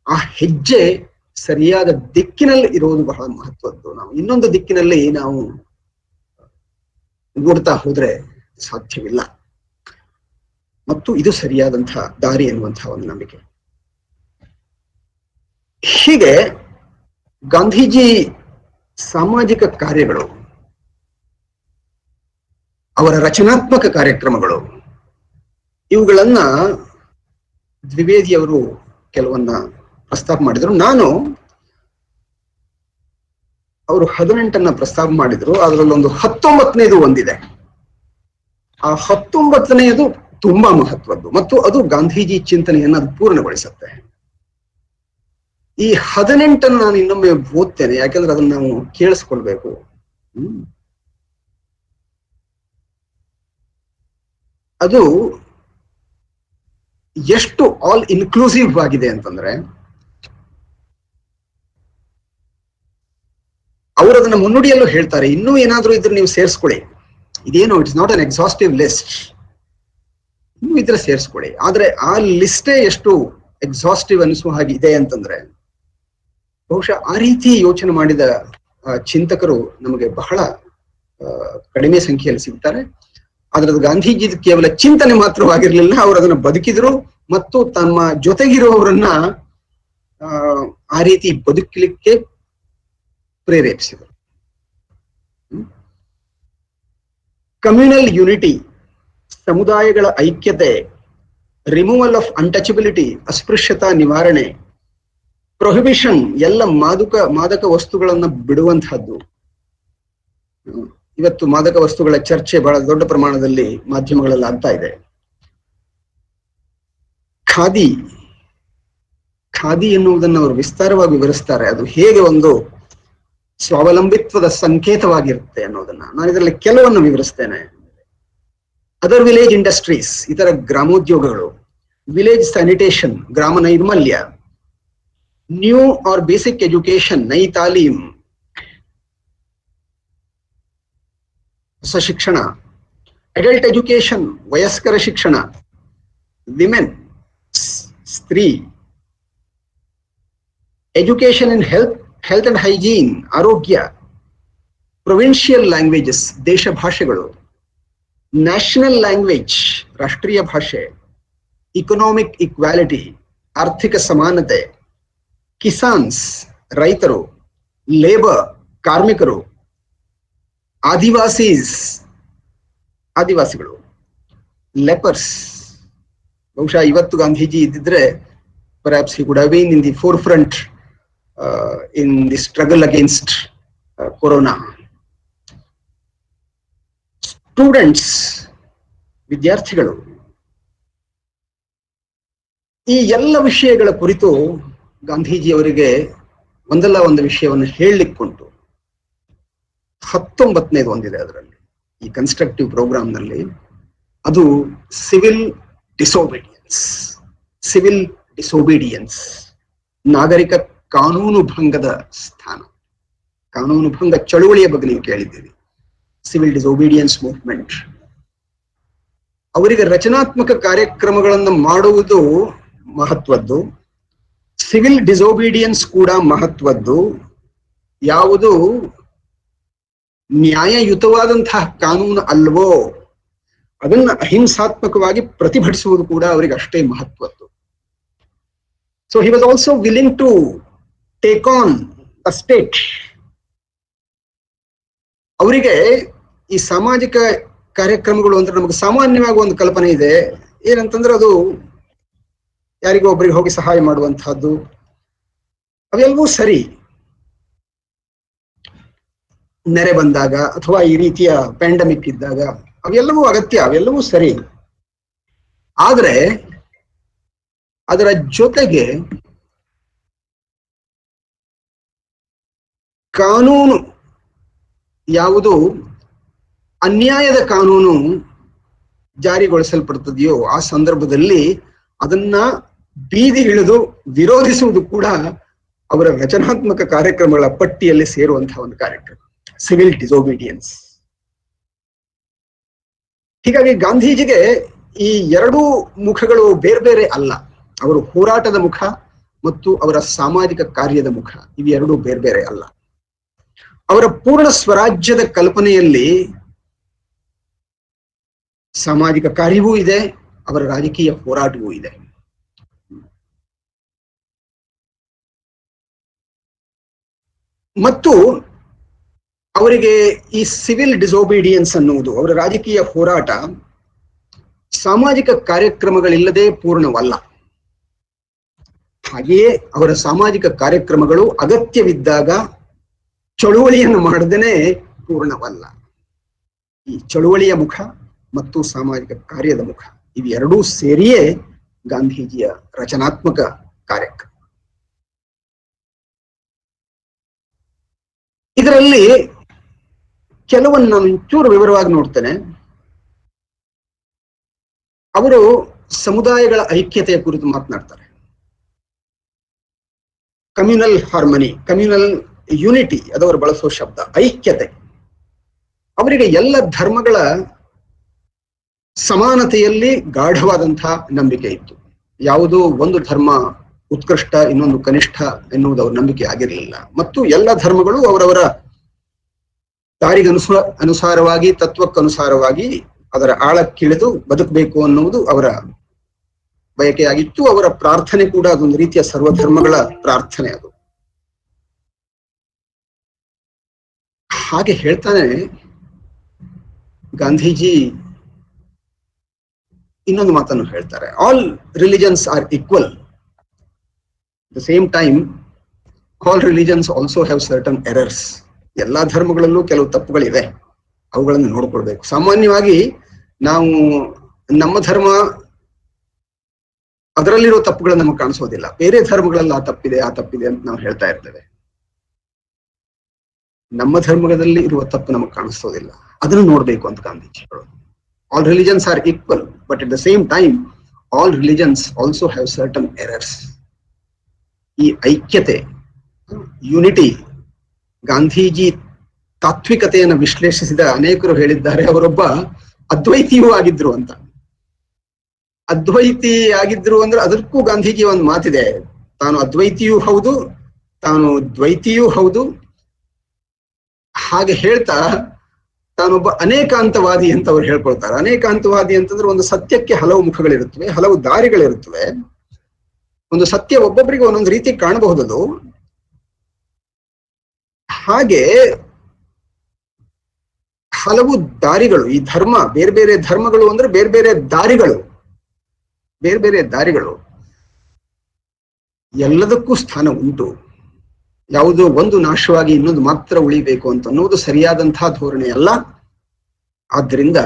ಆ ಹೆಜ್ಜೆ ಸರಿಯಾದ ದಿಕ್ಕಿನಲ್ಲಿ ಇರುವುದು ಬಹಳ ಮಹತ್ವದ್ದು. ನಾವು ಇನ್ನೊಂದು ದಿಕ್ಕಿನಲ್ಲಿ ನಾವು ಓಡ್ತಾ ಹೋದ್ರೆ ಸಾಧ್ಯವಿಲ್ಲ ಮತ್ತು ಇದು ಸರಿಯಾದಂತಹ ದಾರಿ ಎನ್ನುವಂತಹ ಒಂದು ನಂಬಿಕೆ. ಹೀಗೆ ಗಾಂಧೀಜಿ ಸಾಮಾಜಿಕ ಕಾರ್ಯಗಳು, ಅವರ ರಚನಾತ್ಮಕ ಕಾರ್ಯಕ್ರಮಗಳು, ಇವುಗಳನ್ನ ದ್ವಿವೇದಿಯವರು ಕೆಲವನ್ನ ಪ್ರಸ್ತಾಪ ಮಾಡಿದ್ರು. ಅವರು 18 ಪ್ರಸ್ತಾಪ ಮಾಡಿದ್ರು. ಅದರಲ್ಲೊಂದು 19ನೇದು ಒಂದಿದೆ. ಆ 19ನೇದು ತುಂಬಾ ಮಹತ್ವದ್ದು ಮತ್ತು ಅದು ಗಾಂಧೀಜಿ ಚಿಂತನೆಯನ್ನು ಅದು ಪೂರ್ಣಗೊಳಿಸುತ್ತೆ. ಈ 18 ನಾನು ಇನ್ನೊಮ್ಮೆ ಓದ್ತೇನೆ, ಯಾಕೆಂದ್ರೆ ಅದನ್ನ ನಾವು ಕೇಳಿಸ್ಕೊಳ್ಬೇಕು. ಅದು ಎಷ್ಟು ಆಲ್ ಇನ್ಕ್ಲೂಸಿವ್ ಆಗಿದೆ ಅಂತಂದ್ರೆ, ಅವರು ಅದನ್ನ ಮುನ್ನುಡಿಯಲ್ಲೂ ಹೇಳ್ತಾರೆ, ಇನ್ನೂ ಏನಾದ್ರೂ ಇದ್ರೆ ನೀವು ಸೇರಿಸ್ಕೊಳ್ಳಿ, ಇದೇನು it's not an exhaustive list, ಇನ್ನೂ ಇದ್ರೆ ಸೇರಿಸ್ಕೊಳ್ಳಿ. ಆದ್ರೆ ಆ ಲಿಸ್ಟೇ ಎಷ್ಟು ಎಕ್ಸಾಸ್ಟಿವ್ ಅನಿಸುವ ಹಾಗೆ ಇದೆ ಅಂತಂದ್ರೆ, ಬಹುಶಃ ಆ ರೀತಿ ಯೋಚನೆ ಮಾಡಿದ ಚಿಂತಕರು ನಮಗೆ ಬಹಳ ಕಡಿಮೆ ಸಂಖ್ಯೆಯಲ್ಲಿ ಸಿಗ್ತಾರೆ. ಆದ್ರೆ ಅದು ಗಾಂಧೀಜಿ ಕೇವಲ ಚಿಂತನೆ ಮಾತ್ರವಾಗಿರ್ಲಿಲ್ಲ, ಅವರು ಅದನ್ನ ಬದುಕಿದ್ರು ಮತ್ತು ತಮ್ಮ ಜೊತೆಗಿರುವವರನ್ನ ಆ ರೀತಿ ಬದುಕಲಿಕ್ಕೆ ಪ್ರೇರೇಪಿಸಿದರು. ಕಮ್ಯುನಲ್ ಯೂನಿಟಿ, ಸಮುದಾಯಗಳ ಐಕ್ಯತೆ, ರಿಮೂವಲ್ ಆಫ್ ಅನ್ಟಚಬಿಲಿಟಿ, ಅಸ್ಪೃಶ್ಯತಾ ನಿವಾರಣೆ, ಪ್ರೊಹಿಬಿಷನ್, ಎಲ್ಲ ಮಾದಕ ವಸ್ತುಗಳನ್ನ ಬಿಡುವಂತಹದ್ದು. ಇವತ್ತು ಮಾದಕ ವಸ್ತುಗಳ ಚರ್ಚೆ ಬಹಳ ದೊಡ್ಡ ಪ್ರಮಾಣದಲ್ಲಿ ಮಾಧ್ಯಮಗಳಲ್ಲಿ ಆಗ್ತಾ ಇದೆ. ಖಾದಿ ಎನ್ನುವುದನ್ನು ಅವರು ವಿಸ್ತಾರವಾಗಿ ವಿವರಿಸ್ತಾರೆ. ಅದು ಹೇಗೆ ಒಂದು ಸ್ವಾವಲಂಬಿತ್ವದ ಸಂಕೇತವಾಗಿರುತ್ತೆ ಅನ್ನೋದನ್ನ ನಾನು ಇದರಲ್ಲಿ ಕೆಲವನ್ನು ವಿವರಿಸ್ತೇನೆ. ಅದರ್ ವಿಲೇಜ್ ಇಂಡಸ್ಟ್ರೀಸ್, ಇತರ ಗ್ರಾಮೋದ್ಯೋಗಗಳು, ವಿಲೇಜ್ ಸ್ಯಾನಿಟೇಷನ್, ಗ್ರಾಮ ನೈರ್ಮಲ್ಯ, ನ್ಯೂ ಆರ್ ಬೇಸಿಕ್ ಎಜುಕೇಶನ್, ನೈ ತಾಲೀಮ್, ಹೊಸ ಶಿಕ್ಷಣ, ಅಡಲ್ಟ್ ಎಜುಕೇಶನ್, ವಯಸ್ಕರ ಶಿಕ್ಷಣ, ವಿಮೆನ್, ಸ್ತ್ರೀ, education in health and hygiene, ಆರೋಗ್ಯ, ಪ್ರೊವಿನ್ಷಿಯಲ್ ಲ್ಯಾಂಗ್ವೇಜಸ್, ದೇಶ ಭಾಷೆಗಳು, ನ್ಯಾಷನಲ್ ಲ್ಯಾಂಗ್ವೇಜ್, ರಾಷ್ಟ್ರೀಯ ಭಾಷೆ, ಇಕನಾಮಿಕ್ ಇಕ್ವಾಲಿಟಿ, ಆರ್ಥಿಕ ಸಮಾನತೆ, ಕಿಸಾನ್ಸ್, ರೈತರು, ಲೇಬರ್, ಕಾರ್ಮಿಕರು, ಆದಿವಾಸೀಸ್, ಆದಿವಾಸಿಗಳು, ಲೆಪರ್ಸ್. ಬಹುಶಃ ಇವತ್ತು ಗಾಂಧೀಜಿ ಇದ್ದಿದ್ರೆ perhaps he could have been in the forefront in the struggle against corona. Students, ವಿದ್ಯಾರ್ಥಿಗಳು, ಈ ಎಲ್ಲ ವಿಷಯಗಳ ಕುರಿತು ಗಾಂಧೀಜಿ ಅವರಿಗೆ ಒಂದಲ್ಲ ಒಂದು ವಿಷಯವನ್ನು ಹೇಳಲಿಕ್ಕುಂಟು. 19ನೇದು ಒಂದಿದೆ ಅದರಲ್ಲಿ, ಈ ಕನ್ಸ್ಟ್ರಕ್ಟಿವ್ ಪ್ರೋಗ್ರಾಮ್ನಲ್ಲಿ. ಅದು ಸಿವಿಲ್ ಡಿಸೋಬಿಡಿಯನ್ಸ್. ಸಿವಿಲ್ ಡಿಸೋಬಿಡಿಯನ್ಸ್, ನಾಗರಿಕ ಕಾನೂನು ಭಂಗದ ಸ್ಥಾನ. ಕಾನೂನು ಭಂಗ ಚಳುವಳಿಯ ಬಗ್ಗೆ ನೀವು ಕೇಳಿದ್ದೀರಿ, ಸಿವಿಲ್ ಡಿಸೋಬಿಡಿಯನ್ಸ್ ಮೂವ್ಮೆಂಟ್. ಅವರಿಗೆ ರಚನಾತ್ಮಕ ಕಾರ್ಯಕ್ರಮಗಳನ್ನು ಮಾಡುವುದು ಮಹತ್ವದ್ದು, ಸಿವಿಲ್ ಡಿಸೋಬಿಡಿಯನ್ಸ್ ಕೂಡ ಮಹತ್ವದ್ದು. ಯಾವುದು ನ್ಯಾಯಯುತವಾದಂತಹ ಕಾನೂನು ಅಲ್ವೋ ಅದನ್ನ ಅಹಿಂಸಾತ್ಮಕವಾಗಿ ಪ್ರತಿಭಟಿಸುವುದು ಕೂಡ ಅವರಿಗೆ ಅಷ್ಟೇ ಮಹತ್ವದ್ದು. So he was also willing to take on a state. ಅವರಿಗೆ ಈ ಸಾಮಾಜಿಕ ಕಾರ್ಯಕ್ರಮಗಳು ಅಂದ್ರೆ ನಮಗೆ ಸಾಮಾನ್ಯವಾಗಿ ಒಂದು ಕಲ್ಪನೆ ಇದೆ, ಏನಂತಂದ್ರೆ ಅದು ಯಾರಿಗೋ ಒಬ್ಬರಿಗೆ ಹೋಗಿ ಸಹಾಯ ಮಾಡುವಂತಹದ್ದು, ಅವೆಲ್ಲವೂ ಸರಿ. ನೆರೆ ಬಂದಾಗ ಅಥವಾ ಈ ರೀತಿಯ ಪ್ಯಾಂಡಮಿಕ್ ಇದ್ದಾಗ ಅವೆಲ್ಲವೂ ಅಗತ್ಯ, ಅವೆಲ್ಲವೂ ಸರಿ. ಆದ್ರೆ ಅದರ ಜೊತೆಗೆ ಕಾನೂನು, ಯಾವುದು ಅನ್ಯಾಯದ ಕಾನೂನು ಜಾರಿಗೊಳಿಸಲ್ಪಡ್ತದೆಯೋ ಆ ಸಂದರ್ಭದಲ್ಲಿ ಅದನ್ನ ಬೀದಿಗಿಳಿದು ವಿರೋಧಿಸುವುದು ಕೂಡ ಅವರ ರಚನಾತ್ಮಕ ಕಾರ್ಯಕ್ರಮಗಳ ಪಟ್ಟಿಯಲ್ಲಿ ಸೇರುವಂತಹ ಒಂದು ಕಾರ್ಯಕ್ರಮ, ಸಿವಿಲ್ ಡಿಸೋಬಿಡಿಯನ್ಸ್. ಹೀಗಾಗಿ ಗಾಂಧೀಜಿಗೆ ಈ ಎರಡೂ ಮುಖಗಳು ಬೇರೆ ಬೇರೆ ಅಲ್ಲ. ಅವರು ಹೋರಾಟದ ಮುಖ ಮತ್ತು ಅವರ ಸಾಮಾಜಿಕ ಕಾರ್ಯದ ಮುಖ, ಇವೆರಡೂ ಬೇರೆ ಬೇರೆ ಅಲ್ಲ. ಅವರ ಪೂರ್ಣ ಸ್ವರಾಜ್ಯದ ಕಲ್ಪನೆಯಲ್ಲಿ ಸಾಮಾಜಿಕ ಕಾರ್ಯವೂ ಇದೆ, ಅವರ ರಾಜಕೀಯ ಹೋರಾಟವೂ ಇದೆ. ಮತ್ತು ಅವರಿಗೆ ಈ ಸಿವಿಲ್ ಡಿಸೋಬಿಡಿಯನ್ಸ್ ಅನ್ನುವುದು, ಅವರ ರಾಜಕೀಯ ಹೋರಾಟ ಸಾಮಾಜಿಕ ಕಾರ್ಯಕ್ರಮಗಳಿಲ್ಲದೆ ಪೂರ್ಣವಲ್ಲ. ಹಾಗೆಯೇ ಅವರ ಸಾಮಾಜಿಕ ಕಾರ್ಯಕ್ರಮಗಳು ಅಗತ್ಯವಿದ್ದಾಗ ಚಳುವಳಿಯನ್ನು ಮಾಡದೇನೆ ಪೂರ್ಣವಲ್ಲ. ಈ ಚಳುವಳಿಯ ಮುಖ ಮತ್ತು ಸಾಮಾಜಿಕ ಕಾರ್ಯದ ಮುಖ ಇವೆರಡೂ ಸೇರಿಯೇ ಗಾಂಧೀಜಿಯ ರಚನಾತ್ಮಕ ಕಾರ್ಯಕ್ರಮ. ಇದರಲ್ಲಿ ಕೆಲವನ್ನು ನಾನು ಚೂರು ವಿವರವಾಗಿ ನೋಡ್ತೇನೆ. ಅವರು ಸಮುದಾಯಗಳ ಐಕ್ಯತೆಯ ಕುರಿತು ಮಾತನಾಡ್ತಾರೆ. ಕಮ್ಯುನಲ್ ಹಾರ್ಮನಿ, ಕಮ್ಯುನಲ್ ಯೂನಿಟಿ ಅದವರು ಬಳಸುವ ಶಬ್ದ. ಐಕ್ಯತೆ, ಅವರಿಗೆ ಎಲ್ಲ ಧರ್ಮಗಳ ಸಮಾನತೆಯಲ್ಲಿ ಗಾಢವಾದಂತಹ ನಂಬಿಕೆ ಇತ್ತು. ಯಾವುದೋ ಒಂದು ಧರ್ಮ ಉತ್ಕೃಷ್ಟ, ಇನ್ನೊಂದು ಕನಿಷ್ಠ ಎನ್ನುವುದು ಅವ್ರ ನಂಬಿಕೆ ಆಗಿರಲಿಲ್ಲ. ಮತ್ತು ಎಲ್ಲ ಧರ್ಮಗಳು ಅವರವರ ಅನುಸಾರವಾಗಿ, ತತ್ವಕ್ಕನುಸಾರವಾಗಿ ಅದರ ಆಳಕ್ಕಿಳಿದು ಬದುಕಬೇಕು ಅನ್ನುವುದು ಅವರ ಬಯಕೆಯಾಗಿತ್ತು. ಅವರ ಪ್ರಾರ್ಥನೆ ಕೂಡ ಅದೊಂದು ರೀತಿಯ ಸರ್ವಧರ್ಮಗಳ ಪ್ರಾರ್ಥನೆ ಅದು. ಹಾಗೆ ಹೇಳ್ತಾನೆ ಗಾಂಧೀಜಿ. ಇನ್ನೊಂದು ಮಾತನ್ನು ಹೇಳ್ತಾರೆ, all religions are equal. The same time all religions also have certain errors. ಎಲ್ಲಾ ಧರ್ಮಗಳಲ್ಲೂ ಕೆಲವು ತಪ್ಪುಗಳಿವೆ, ಅವುಗಳನ್ನು ನೋಡ್ಕೊಳ್ಬೇಕು. ಸಾಮಾನ್ಯವಾಗಿ ನಾವು ನಮ್ಮ ಧರ್ಮ ಅದರಲ್ಲಿರೋ ತಪ್ಪುಗಳನ್ನು ನಮಗೆ ಕಾಣಿಸೋದಿಲ್ಲ, ಬೇರೆ ಧರ್ಮಗಳಲ್ಲಿ ಆ ತಪ್ಪಿದೆ ಅಂತ ನಾವು ಹೇಳ್ತಾ ಇರ್ತೇವೆ. ನಮ್ಮ ಧರ್ಮದಲ್ಲಿ ಇರುವ ತಪ್ಪು ನಮಗೆ ಕಾಣಿಸೋದಿಲ್ಲ, ಅದನ್ನು ನೋಡ್ಬೇಕು ಅಂತ ಗಾಂಧೀಜಿಗಳು. All religions are equal, but at the same time all religions also have certain errors. ಈ ಐಕ್ಯತೆ, ಯೂನಿಟಿ, ಗಾಂಧೀಜಿ ತಾತ್ವಿಕತೆಯನ್ನು ವಿಶ್ಲೇಷಿಸಿದ ಅನೇಕರು ಹೇಳಿದ್ದಾರೆ ಅವರೊಬ್ಬ ಅದ್ವೈತಿಯೂ ಆಗಿದ್ರು ಅಂತ. ಅದ್ವೈತಿ ಆಗಿದ್ರು ಅಂದ್ರೆ ಅದಕ್ಕೂ ಗಾಂಧೀಜಿ ಒಂದು ಮಾತಿದೆ, ತಾನು ಅದ್ವೈತಿಯೂ ಹೌದು, ತಾನು ದ್ವೈತಿಯೂ ಹೌದು. ಹಾಗೆ ಹೇಳ್ತಾ ತಾನೊಬ್ಬ ಅನೇಕಾಂತವಾದಿ ಅಂತ ಅವ್ರು ಹೇಳ್ಕೊಳ್ತಾರೆ. ಅನೇಕಾಂತವಾದಿ ಅಂತಂದ್ರೆ ಒಂದು ಸತ್ಯಕ್ಕೆ ಹಲವು ಮುಖಗಳಿರುತ್ತವೆ, ಹಲವು ದಾರಿಗಳಿರುತ್ತವೆ. ಒಂದು ಸತ್ಯ ಒಬ್ಬೊಬ್ಬರಿಗೆ ಒಂದೊಂದು ರೀತಿ ಕಾಣಬಹುದದು. ಹಲವು ದಾರಿಗಳು, ಈ ಧರ್ಮ ಬೇರೆ ಬೇರೆ ಧರ್ಮಗಳು ಅಂದ್ರೆ ಬೇರೆ ಬೇರೆ ದಾರಿಗಳು, ಬೇರೆ ಬೇರೆ ದಾರಿಗಳು, ಎಲ್ಲದಕ್ಕೂ ಸ್ಥಾನ ಉಂಟು. ಯಾವುದೋ ಒಂದು ನಾಶವಾಗಿ ಇನ್ನೊಂದು ಮಾತ್ರ ಉಳಿಬೇಕು ಅಂತ ಅನ್ನೋದು ಸರಿಯಾದಂತಹ ಧೋರಣೆ ಅಲ್ಲ. ಆದ್ದರಿಂದ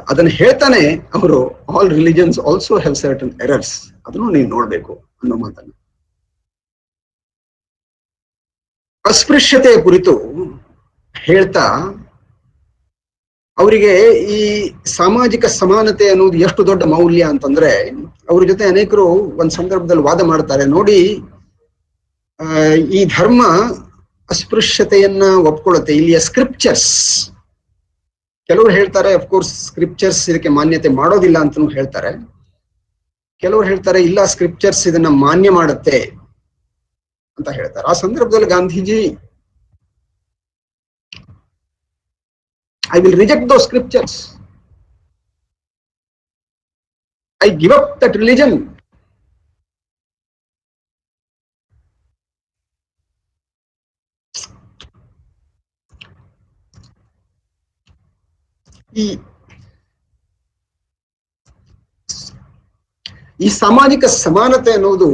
ಅದನ್ನು ಹೇಳ್ತಾನೆ ಅವರು, all religions also have certain errors, ಅದನ್ನು ನೀವು ನೋಡ್ಬೇಕು ಅನ್ನೋ ಮಾತನ್ನು. ಅಸ್ಪೃಶ್ಯತೆಯ ಕುರಿತು ಹೇಳ್ತಾ ಅವರಿಗೆ ಈ ಸಾಮಾಜಿಕ ಸಮಾನತೆ ಅನ್ನೋದು ಎಷ್ಟು ದೊಡ್ಡ ಮೌಲ್ಯ ಅಂತಂದ್ರೆ, ಅವ್ರ ಜೊತೆ ಅನೇಕರು ಒಂದ್ ಸಂದರ್ಭದಲ್ಲಿ ವಾದ ಮಾಡ್ತಾರೆ. ನೋಡಿ, ಈ ಧರ್ಮ ಅಸ್ಪೃಶ್ಯತೆಯನ್ನ ಒಪ್ಕೊಳ್ಳುತ್ತೆ, ಇಲ್ಲಿಯ ಸ್ಕ್ರಿಪ್ಚರ್ಸ್. ಕೆಲವರು ಹೇಳ್ತಾರೆ ಅಫ್ಕೋರ್ಸ್ ಸ್ಕ್ರಿಪ್ಚರ್ಸ್ ಇದಕ್ಕೆ ಮಾನ್ಯತೆ ಮಾಡೋದಿಲ್ಲ ಅಂತನೂ ಹೇಳ್ತಾರೆ. ಕೆಲವರು ಹೇಳ್ತಾರೆ ಇಲ್ಲ, ಸ್ಕ್ರಿಪ್ಚರ್ಸ್ ಇದನ್ನ ಮಾನ್ಯ ಮಾಡುತ್ತೆ ಅಂತ ಹೇಳ್ತಾರೆ. ಆ ಸಂದರ್ಭದಲ್ಲಿ Gandhiji, I will reject those scriptures. I give up that religion. ಈ ಸಾಮಾಜಿಕ ಸಮಾನತೆ ಅನ್ನೋದು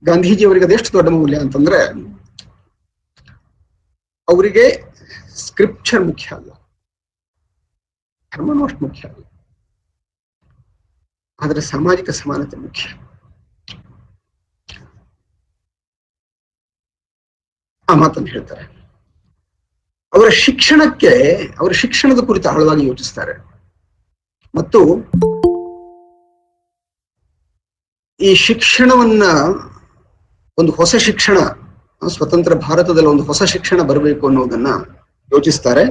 ಗಾಂಧೀಜಿಯವರಿಗೆ ಅದೆಷ್ಟು ದೊಡ್ಡ ಮೌಲ್ಯ ಅಂತಂದ್ರೆ, ಅವರಿಗೆ ಸ್ಕ್ರಿಪ್ಚರ್ ಮುಖ್ಯ ಅಲ್ಲ, ಧರ್ಮನೂ ಅಷ್ಟು ಮುಖ್ಯ ಅಲ್ಲ, ಆದರೆ ಸಾಮಾಜಿಕ ಸಮಾನತೆ ಮುಖ್ಯ. ಆ ಮಾತನ್ನು ಹೇಳ್ತಾರೆ. ಅವರ ಶಿಕ್ಷಣದ ಕುರಿತು ಆಳವಾಗಿ ಯೋಚಿಸ್ತಾರೆ. ಮತ್ತು ಈ ಶಿಕ್ಷಣವನ್ನ, ಒಂದು ಹೊಸ ಶಿಕ್ಷಣ, ಸ್ವತಂತ್ರ ಭಾರತದಲ್ಲಿ ಒಂದು ಹೊಸ ಶಿಕ್ಷಣ ಬರಬೇಕು ಅನ್ನೋದನ್ನ ಯೋಚಿಸ್ತಾರೆ.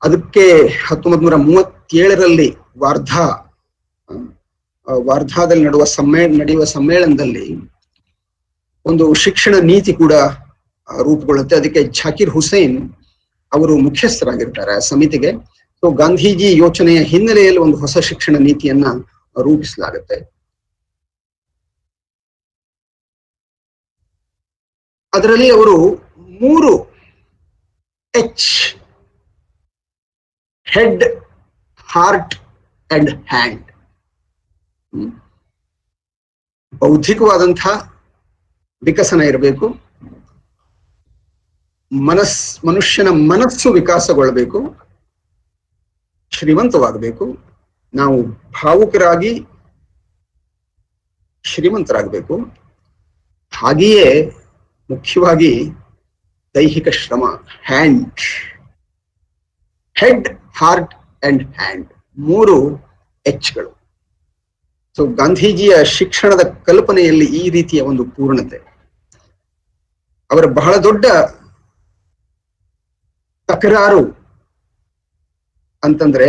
ಅದಕ್ಕೆ 1937ರಲ್ಲಿ ವಾರ್ಧಾದಲ್ಲಿ ನಡೆಯುವ ಸಮ್ಮೇಳನದಲ್ಲಿ ಒಂದು ಶಿಕ್ಷಣ ನೀತಿ ಕೂಡ ರೂಪುಗೊಳ್ಳುತ್ತೆ. ಅದಕ್ಕೆ ಜಾಕಿರ್ ಹುಸೇನ್ ಅವರು ಮುಖ್ಯಸ್ಥರಾಗಿರ್ತಾರೆ ಆ ಸಮಿತಿಗೆ. ಸೊ ಗಾಂಧೀಜಿ ಯೋಚನೆಯ ಹಿನ್ನೆಲೆಯಲ್ಲಿ ಒಂದು ಹೊಸ ಶಿಕ್ಷಣ ನೀತಿಯನ್ನ ರೂಪಿಸಲಾಗುತ್ತೆ. ಅದರಲ್ಲಿ ಅವರು 3 H, head, heart and hand, ಬೌದ್ಧಿಕವಾದಂತಹ ವಿಕಸನ ಇರಬೇಕು, ಮನುಷ್ಯನ ಮನಸ್ಸು ವಿಕಾಸಗೊಳ್ಳಬೇಕು, ಶ್ರೀಮಂತವಾಗಬೇಕು, ನಾವು ಭಾವುಕರಾಗಿ ಶ್ರೀಮಂತರಾಗಬೇಕು, ಹಾಗೆಯೇ ಮುಖ್ಯವಾಗಿ ದೈಹಿಕ ಶ್ರಮ, ಹೆಡ್, ಹಾರ್ಟ್ ಅಂಡ್ ಹ್ಯಾಂಡ್, 3 Hಗಳು. ಸೊ ಗಾಂಧೀಜಿಯ ಶಿಕ್ಷಣದ ಕಲ್ಪನೆಯಲ್ಲಿ ಈ ರೀತಿಯ ಒಂದು ಪೂರ್ಣತೆ. ಅವರ ಬಹಳ ದೊಡ್ಡ ತಕರಾರು ಅಂತಂದ್ರೆ,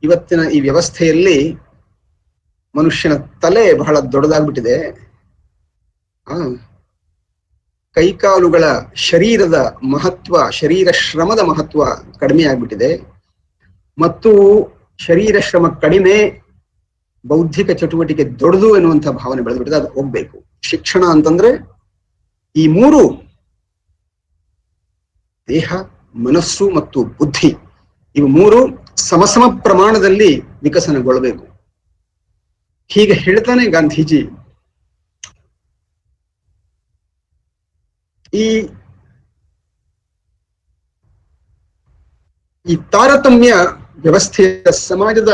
ಇವತ್ತಿನ ಈ ವ್ಯವಸ್ಥೆಯಲ್ಲಿ ಮನುಷ್ಯನ ತಲೆ ಬಹಳ ದೊಡ್ಡದಾಗ್ಬಿಟ್ಟಿದೆ, ಕೈಕಾಲುಗಳ ಶರೀರದ ಮಹತ್ವ, ಶರೀರ ಶ್ರಮದ ಮಹತ್ವ ಕಡಿಮೆ ಆಗ್ಬಿಟ್ಟಿದೆ, ಮತ್ತು ಶರೀರ ಶ್ರಮ ಕಡಿಮೆ, ಬೌದ್ಧಿಕ ಚಟುವಟಿಕೆ ದೊಡ್ಡದು ಎನ್ನುವಂತಹ ಭಾವನೆ ಬೆಳೆದ್ಬಿಟ್ಟಿದೆ. ಅದು ಹೋಗ್ಬೇಕು. ಶಿಕ್ಷಣ ಅಂತಂದ್ರೆ ಈ 3 ದೇಹ, ಮನಸ್ಸು ಮತ್ತು ಬುದ್ಧಿ, ಇವು 3 ಸಮಸಮ ಪ್ರಮಾಣದಲ್ಲಿ ವಿಕಸನಗೊಳ್ಳಬೇಕು. ಹೀಗೆ ಹೇಳ್ತಾನೆ ಗಾಂಧೀಜಿ. ಈ ತಾರತಮ್ಯ ವ್ಯವಸ್ಥೆಯ ಸಮಾಜದ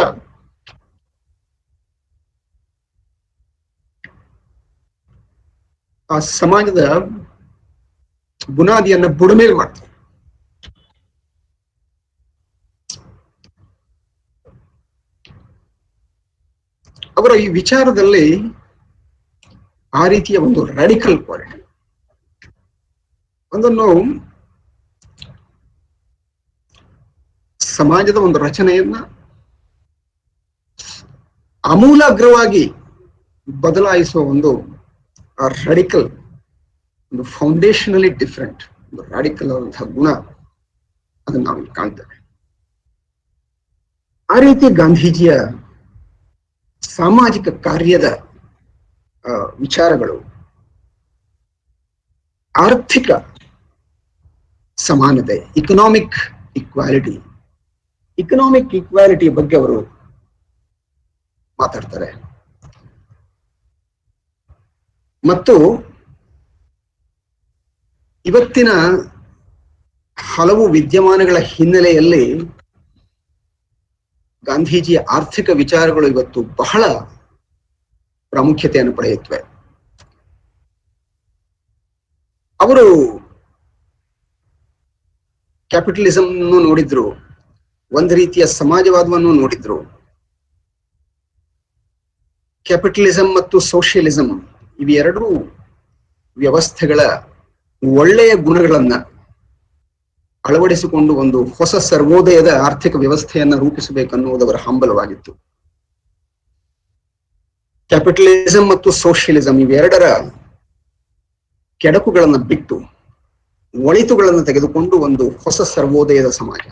ಬುನಾದಿಯನ್ನ ಬುಡಮೇಲ್ ಮಾಡ್ತಾರೆ. ಅವರ ಈ ವಿಚಾರದಲ್ಲಿ ಆ ರೀತಿಯ ಒಂದು ರಾಡಿಕಲ್ ಕ್ವಾಲಿಟಿ, ಒಂದನ್ನು ಸಮಾಜದ ಒಂದು ರಚನೆಯನ್ನ ಆಮೂಲಾಗ್ರವಾಗಿ ಬದಲಾಯಿಸುವ ಒಂದು ರಾಡಿಕಲ್, ಒಂದು ಫೌಂಡೇಶನಲಿ ಡಿಫರೆಂಟ್, ಒಂದು ರಾಡಿಕಲ್ ಆದಂತಹ ಗುಣ ಅದನ್ನು ನಾವು ಕಾಣ್ತೇವೆ. ಆ ರೀತಿ ಗಾಂಧೀಜಿಯ ಸಾಮಾಜಿಕ ಕಾರ್ಯದ ವಿಚಾರಗಳು ಆರ್ಥಿಕ ಸಮಾನತೆ, ಇಕನಾಮಿಕ್ ಈಕ್ವಾಲಿಟಿ ಬಗ್ಗೆ ಅವರು ಮಾತಾಡ್ತಾರೆ. ಮತ್ತು ಇವತ್ತಿನ ಹಲವು ವಿದ್ಯಮಾನಗಳ ಹಿನ್ನೆಲೆಯಲ್ಲಿ ಗಾಂಧೀಜಿಯ ಆರ್ಥಿಕ ವಿಚಾರಗಳು ಇವತ್ತು ಬಹಳ ಪ್ರಾಮುಖ್ಯತೆಯನ್ನು ಪಡೆಯುತ್ತವೆ. ಅವರು ಕ್ಯಾಪಿಟಲಿಸಂ ನೋಡಿದ್ರು, ಒಂದು ರೀತಿಯ ಸಮಾಜವಾದವನ್ನು ನೋಡಿದ್ರು. ಕ್ಯಾಪಿಟಲಿಸಂ ಮತ್ತು ಸೋಷಿಯಲಿಸಂ ಇವೆರಡೂ ವ್ಯವಸ್ಥೆಗಳ ಒಳ್ಳೆಯ ಗುಣಗಳನ್ನ ಅಳವಡಿಸಿಕೊಂಡು ಒಂದು ಹೊಸ ಸರ್ವೋದಯದ ಆರ್ಥಿಕ ವ್ಯವಸ್ಥೆಯನ್ನ ರೂಪಿಸಬೇಕನ್ನುವುದವರ ಹಂಬಲವಾಗಿತ್ತು. ಕ್ಯಾಪಿಟಲಿಸಂ ಮತ್ತು ಸೋಷಿಯಲಿಸಂ ಇವೆರಡರ ಕೆಡಕುಗಳನ್ನು ಬಿಟ್ಟು ಒಳಿತುಗಳನ್ನು ತೆಗೆದುಕೊಂಡು ಒಂದು ಹೊಸ ಸರ್ವೋದಯದ ಸಮಾಜ.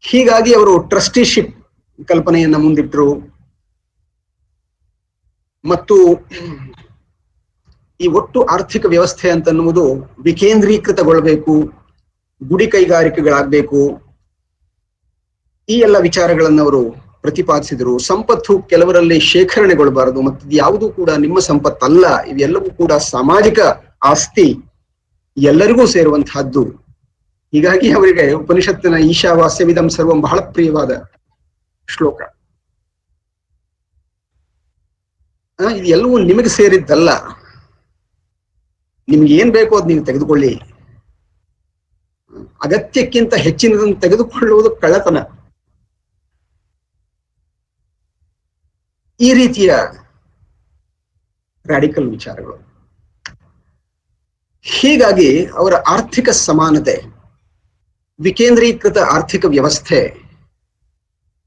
ಹೀಗಾಗಿ ಅವರು ಟ್ರಸ್ಟಿಶಿಪ್ ಕಲ್ಪನೆಯನ್ನ ಮುಂದಿಟ್ಟರು. ಮತ್ತು ಈ ಒಟ್ಟು ಆರ್ಥಿಕ ವ್ಯವಸ್ಥೆ ಅಂತನ್ನುವುದು ವಿಕೇಂದ್ರೀಕೃತಗೊಳ್ಳಬೇಕು, ಗುಡಿ ಕೈಗಾರಿಕೆಗಳಾಗಬೇಕು, ಈ ಎಲ್ಲ ವಿಚಾರಗಳನ್ನು ಅವರು ಪ್ರತಿಪಾದಿಸಿದರು. ಸಂಪತ್ತು ಕೆಲವರಲ್ಲಿ ಶೇಖರಣೆಗೊಳ್ಳಬಾರದು ಮತ್ತು ಯಾವುದೂ ಕೂಡ ನಿಮ್ಮ ಸಂಪತ್ತಲ್ಲ, ಇವೆಲ್ಲವೂ ಕೂಡ ಸಾಮಾಜಿಕ ಆಸ್ತಿ, ಎಲ್ಲರಿಗೂ ಸೇರುವಂತಹದ್ದು. ಹೀಗಾಗಿ ಅವರಿಗೆ ಉಪನಿಷತ್ತಿನ ಈಶಾವಾಸ್ಯವಿದಂ ಸರ್ವಂ ಬಹಳ ಪ್ರಿಯವಾದ ಶ್ಲೋಕ. ಇದೆಲ್ಲವೂ ನಿಮಗೆ ಸೇರಿದ್ದಲ್ಲ, ನಿಮ್ಗೆ ಏನ್ ಬೇಕೋ ಅದು ನೀವು ತೆಗೆದುಕೊಳ್ಳಿ, ಅಗತ್ಯಕ್ಕಿಂತ ಹೆಚ್ಚಿನದನ್ನು ತೆಗೆದುಕೊಳ್ಳುವುದು ಕಳ್ಳತನ. ಈ ರೀತಿಯ ರಾಡಿಕಲ್ ವಿಚಾರಗಳು. ಹೀಗಾಗಿ ಅವರ ಆರ್ಥಿಕ ಸಮಾನತೆ, ವಿಕೇಂದ್ರೀಕೃತ ಆರ್ಥಿಕ ವ್ಯವಸ್ಥೆ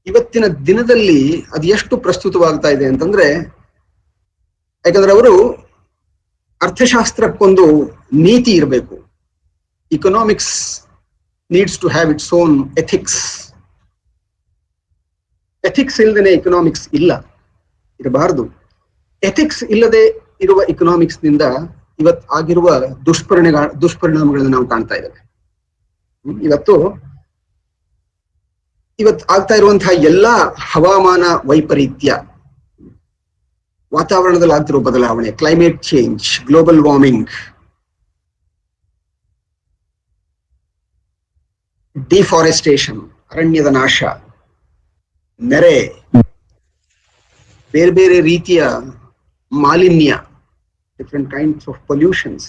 ಇವತ್ತಿನ ದಿನದಲ್ಲಿ ಅದು ಎಷ್ಟು ಪ್ರಸ್ತುತವಾಗ್ತಾ ಇದೆ ಅಂತಂದ್ರೆ, ಯಾಕಂದ್ರೆ ಅವರು ಅರ್ಥಶಾಸ್ತ್ರಕ್ಕೊಂದು ನೀತಿ ಇರಬೇಕು. Economics needs to have its own ethics. Ethics ಇಲ್ಲದೇನೆ ಇಕನಾಮಿಕ್ಸ್ ಇರಬಾರದು. ಎಥಿಕ್ಸ್ ಇಲ್ಲದೆ ಇರುವ ಇಕನಾಮಿಕ್ಸ್ ನಿಂದ ಇವತ್ತು ಆಗಿರುವ ದುಷ್ಪರಿಣಾಮಗಳನ್ನು ನಾವು ಕಾಣ್ತಾ ಇದ್ದೇವೆ. ಇವತ್ತು ಆಗ್ತಾ ಇರುವಂತಹ ಎಲ್ಲಾ ಹವಾಮಾನ ವೈಪರೀತ್ಯ, ವಾತಾವರಣದಲ್ಲಿ ಆಗ್ತಿರೋ ಬದಲಾವಣೆ, climate change, global warming, deforestation, ಅರಣ್ಯದ ನಾಶ, ನೆರೆ, ಬೇರೆ ಬೇರೆ ರೀತಿಯ ಮಾಲಿನ್ಯ, different kinds of pollutions,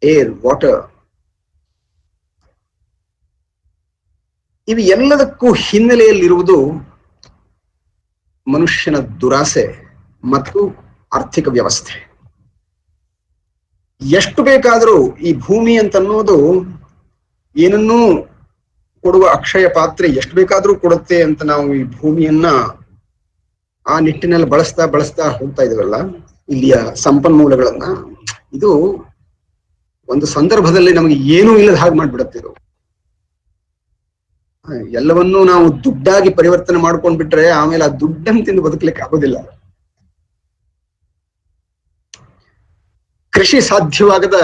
air, water, ಇವು ಎಲ್ಲದಕ್ಕೂ ಹಿನ್ನೆಲೆಯಲ್ಲಿರುವುದು ಮನುಷ್ಯನ ದುರಾಸೆ ಮತ್ತು ಆರ್ಥಿಕ ವ್ಯವಸ್ಥೆ. ಎಷ್ಟು ಬೇಕಾದರೂ ಈ ಭೂಮಿ ಅಂತನ್ನೋದು ಏನನ್ನೂ ಕೊಡುವ ಅಕ್ಷಯ ಪಾತ್ರೆ, ಎಷ್ಟು ಬೇಕಾದ್ರೂ ಕೊಡುತ್ತೆ ಅಂತ ನಾವು ಈ ಭೂಮಿಯನ್ನ ಆ ನಿಟ್ಟಿನಲ್ಲಿ ಬಳಸ್ತಾ ಹೋಗ್ತಾ ಇದೀವಲ್ಲ, ಇಲ್ಲಿಯ ಸಂಪನ್ಮೂಲಗಳನ್ನ, ಇದು ಒಂದು ಸಂದರ್ಭದಲ್ಲಿ ನಮಗೆ ಏನೂ ಇಲ್ಲದ ಹಾಗೆ ಮಾಡ್ಬಿಡುತ್ತೆ. ಇದು ಎಲ್ಲವನ್ನೂ ನಾವು ದುಡ್ಡಾಗಿ ಪರಿವರ್ತನೆ ಮಾಡ್ಕೊಂಡ್ಬಿಟ್ರೆ ಆಮೇಲೆ ಆ ದುಡ್ಡನ್ನು ತಿಂದು ಬದುಕಲಿಕ್ಕೆ ಆಗೋದಿಲ್ಲ. ಕೃಷಿ ಸಾಧ್ಯವಾಗದ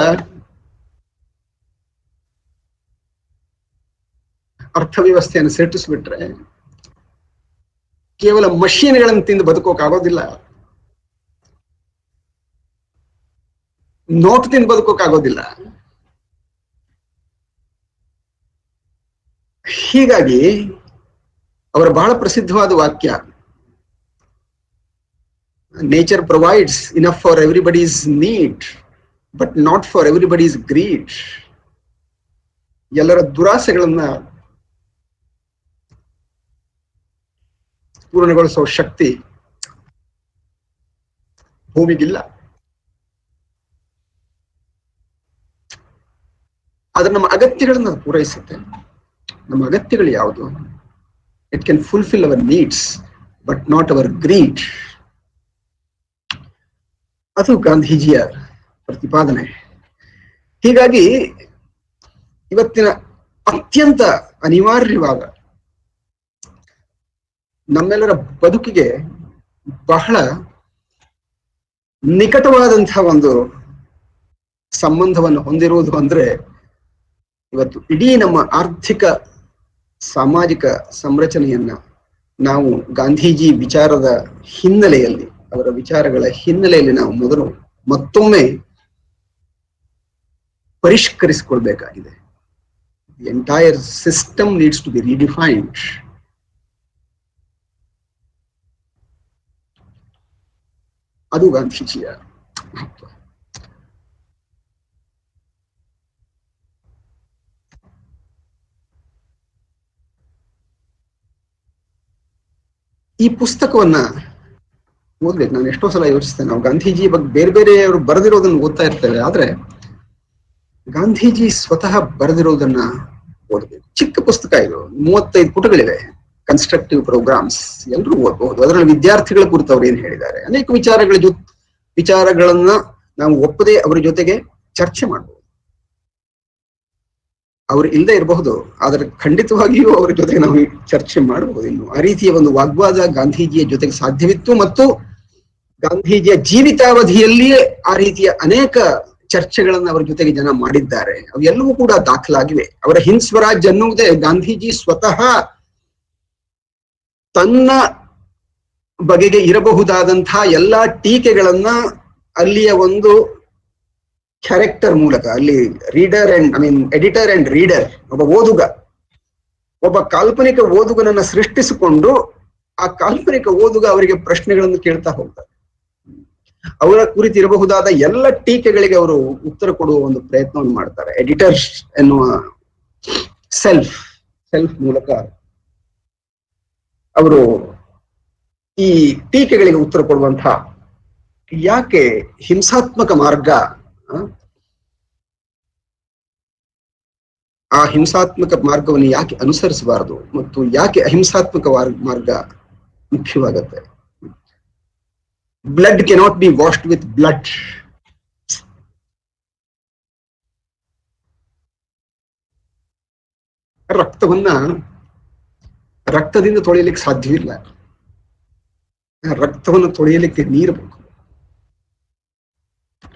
ಅರ್ಥವ್ಯವಸ್ಥೆಯನ್ನು ಸೃಷ್ಟಿಸ್ಬಿಟ್ರೆ ಕೇವಲ ಮಷೀನ್ಗಳನ್ನು ತಿಂದು ಬದುಕೋಕ್ಕಾಗೋದಿಲ್ಲ, ನೋಟ್ ತಿಂದು ಬದುಕೋಕ್ಕಾಗೋದಿಲ್ಲ. ಹೀಗಾಗಿ ಅವರ ಬಹಳ ಪ್ರಸಿದ್ಧವಾದ ವಾಕ್ಯ, nature provides enough for everybody's need but not for everybody's greed. ಎಲ್ಲರ ದುರಾಸೆಗಳನ್ನ ಪೂರ್ಣಗೊಳಿಸುವ ಶಕ್ತಿ ಭೂಮಿಗಿಲ್ಲ. ಆದ್ರೆ ನಮ್ಮ ಅಗತ್ಯಗಳನ್ನ ಪೂರೈಸುತ್ತೆ. ನಮ್ಮ ಅಗತ್ಯಗಳು ಯಾವುದು? It can fulfil our needs but not our greed. ಅದು ಗಾಂಧೀಜಿಯ ಪ್ರತಿಪಾದನೆ. ಹೀಗಾಗಿ ಇವತ್ತಿನ ಅತ್ಯಂತ ಅನಿವಾರ್ಯವಾದ ನಮ್ಮೆಲ್ಲರ ಬದುಕಿಗೆ ಬಹಳ ನಿಕಟವಾದಂತಹ ಒಂದು ಸಂಬಂಧವನ್ನು ಹೊಂದಿರುವುದು ಅಂದ್ರೆ ಇವತ್ತು ಇಡೀ ನಮ್ಮ ಆರ್ಥಿಕ ಸಾಮಾಜಿಕ ಸಂರಚನೆಯನ್ನ ನಾವು ಗಾಂಧೀಜಿ ವಿಚಾರದ ಹಿನ್ನೆಲೆಯಲ್ಲಿ, ಅವರ ವಿಚಾರಗಳ ಹಿನ್ನೆಲೆಯಲ್ಲಿ ನಾವು ಮೊದಲು ಮತ್ತೊಮ್ಮೆ ಪರಿಷ್ಕರಿಸಿಕೊಳ್ಬೇಕಾಗಿದೆ. The entire system needs to be redefined. ಅದು ಗಾಂಧೀಜಿಯ ಮಹತ್ವ. ಈ ಪುಸ್ತಕವನ್ನ ಓದ್ಬೇಕು. ನಾನು ಎಷ್ಟೋ ಸಲ ಯೋಚಿಸ್ತೇನೆ, ನಾವು ಗಾಂಧೀಜಿ ಬಗ್ಗೆ ಬೇರೆ ಬೇರೆಯವರು ಬರೆದಿರೋದನ್ನು ಓದ್ತಾ ಇರ್ತೇವೆ, ಆದ್ರೆ ಗಾಂಧೀಜಿ ಸ್ವತಃ ಬರೆದಿರೋದನ್ನ ಓದಬೇಕು. ಚಿಕ್ಕ ಪುಸ್ತಕ ಇದು, 35 ಪುಟಗಳಿವೆ. ಕನ್ಸ್ಟ್ರಕ್ಟಿವ್ ಪ್ರೋಗ್ರಾಮ್ಸ್ ಎಲ್ಲರೂ ಓದಬಹುದು. ಅದರಲ್ಲಿ ವಿದ್ಯಾರ್ಥಿಗಳ ಕುರಿತು ಅವ್ರು ಏನ್ ಹೇಳಿದ್ದಾರೆ, ಅನೇಕ ವಿಚಾರಗಳನ್ನ ನಾವು ಒಪ್ಪದೆ ಅವರ ಜೊತೆಗೆ ಚರ್ಚೆ ಮಾಡಬಹುದು. ಅವ್ರು ಇಲ್ಲದೆ ಇರಬಹುದು, ಆದ್ರೆ ಖಂಡಿತವಾಗಿಯೂ ಅವರ ಜೊತೆಗೆ ನಾವು ಚರ್ಚೆ ಮಾಡಬಹುದು. ಇನ್ನು ಆ ರೀತಿಯ ಒಂದು ವಾಗ್ವಾದ ಗಾಂಧೀಜಿಯ ಜೊತೆಗೆ ಸಾಧ್ಯವಿತ್ತು, ಮತ್ತು ಗಾಂಧೀಜಿಯ ಜೀವಿತಾವಧಿಯಲ್ಲಿಯೇ ಆ ರೀತಿಯ ಅನೇಕ ಚರ್ಚೆಗಳನ್ನು ಅವರ ಜೊತೆಗೆ ಜನ ಮಾಡಿದ್ದಾರೆ. ಅವೆಲ್ಲವೂ ಕೂಡ ದಾಖಲಾಗಿವೆ. ಅವರ ಹಿಂದ್ ಸ್ವರಾಜ್ ಅನ್ನುವುದೇ ಗಾಂಧೀಜಿ ಸ್ವತಃ ತನ್ನ ಬಗೆಗೆ ಇರಬಹುದಾದಂತಹ ಎಲ್ಲಾ ಟೀಕೆಗಳನ್ನ ಅಲ್ಲಿಯ ಒಂದು ಕ್ಯಾರೆಕ್ಟರ್ ಮೂಲಕ, ಅಲ್ಲಿ ಎಡಿಟರ್ ಅಂಡ್ ರೀಡರ್, ಒಬ್ಬ ಓದುಗ, ಒಬ್ಬ ಕಾಲ್ಪನಿಕ ಓದುಗನನ್ನ ಸೃಷ್ಟಿಸಿಕೊಂಡು ಆ ಕಾಲ್ಪನಿಕ ಓದುಗ ಅವರಿಗೆ ಪ್ರಶ್ನೆಗಳನ್ನು ಕೇಳ್ತಾ ಹೋಗ್ತಾರೆ. ಅವರ ಕುರಿತಿರಬಹುದಾದ ಎಲ್ಲ ಟೀಕೆಗಳಿಗೆ ಅವರು ಉತ್ತರ ಕೊಡುವ ಒಂದು ಪ್ರಯತ್ನವನ್ನು ಮಾಡ್ತಾರೆ. ಎಡಿಟರ್ಸ್ ಎನ್ನುವ ಸೆಲ್ಫ್ ಮೂಲಕ ಅವರು ಈ ಟೀಕೆಗಳಿಗೆ ಉತ್ತರ ಕೊಡುವಂತಹ, ಯಾಕೆ ಹಿಂಸಾತ್ಮಕ ಮಾರ್ಗ, ಆ ಹಿಂಸಾತ್ಮಕ ಮಾರ್ಗವನ್ನು ಯಾಕೆ ಅನುಸರಿಸಬಾರದು ಮತ್ತು ಯಾಕೆ ಅಹಿಂಸಾತ್ಮಕ ಮಾರ್ಗ ಮುಖ್ಯವಾಗತ್ತೆ. Blood cannot be washed with blood. ರಕ್ತದಿಂದ ತೊಳೆಯಲಿಕ್ಕೆ ಸಾಧ್ಯವಿಲ್ಲ. ರಕ್ತವನ್ನು ತೊಳೆಯಲಿಕ್ಕೆ ನೀರು ಬೇಕು.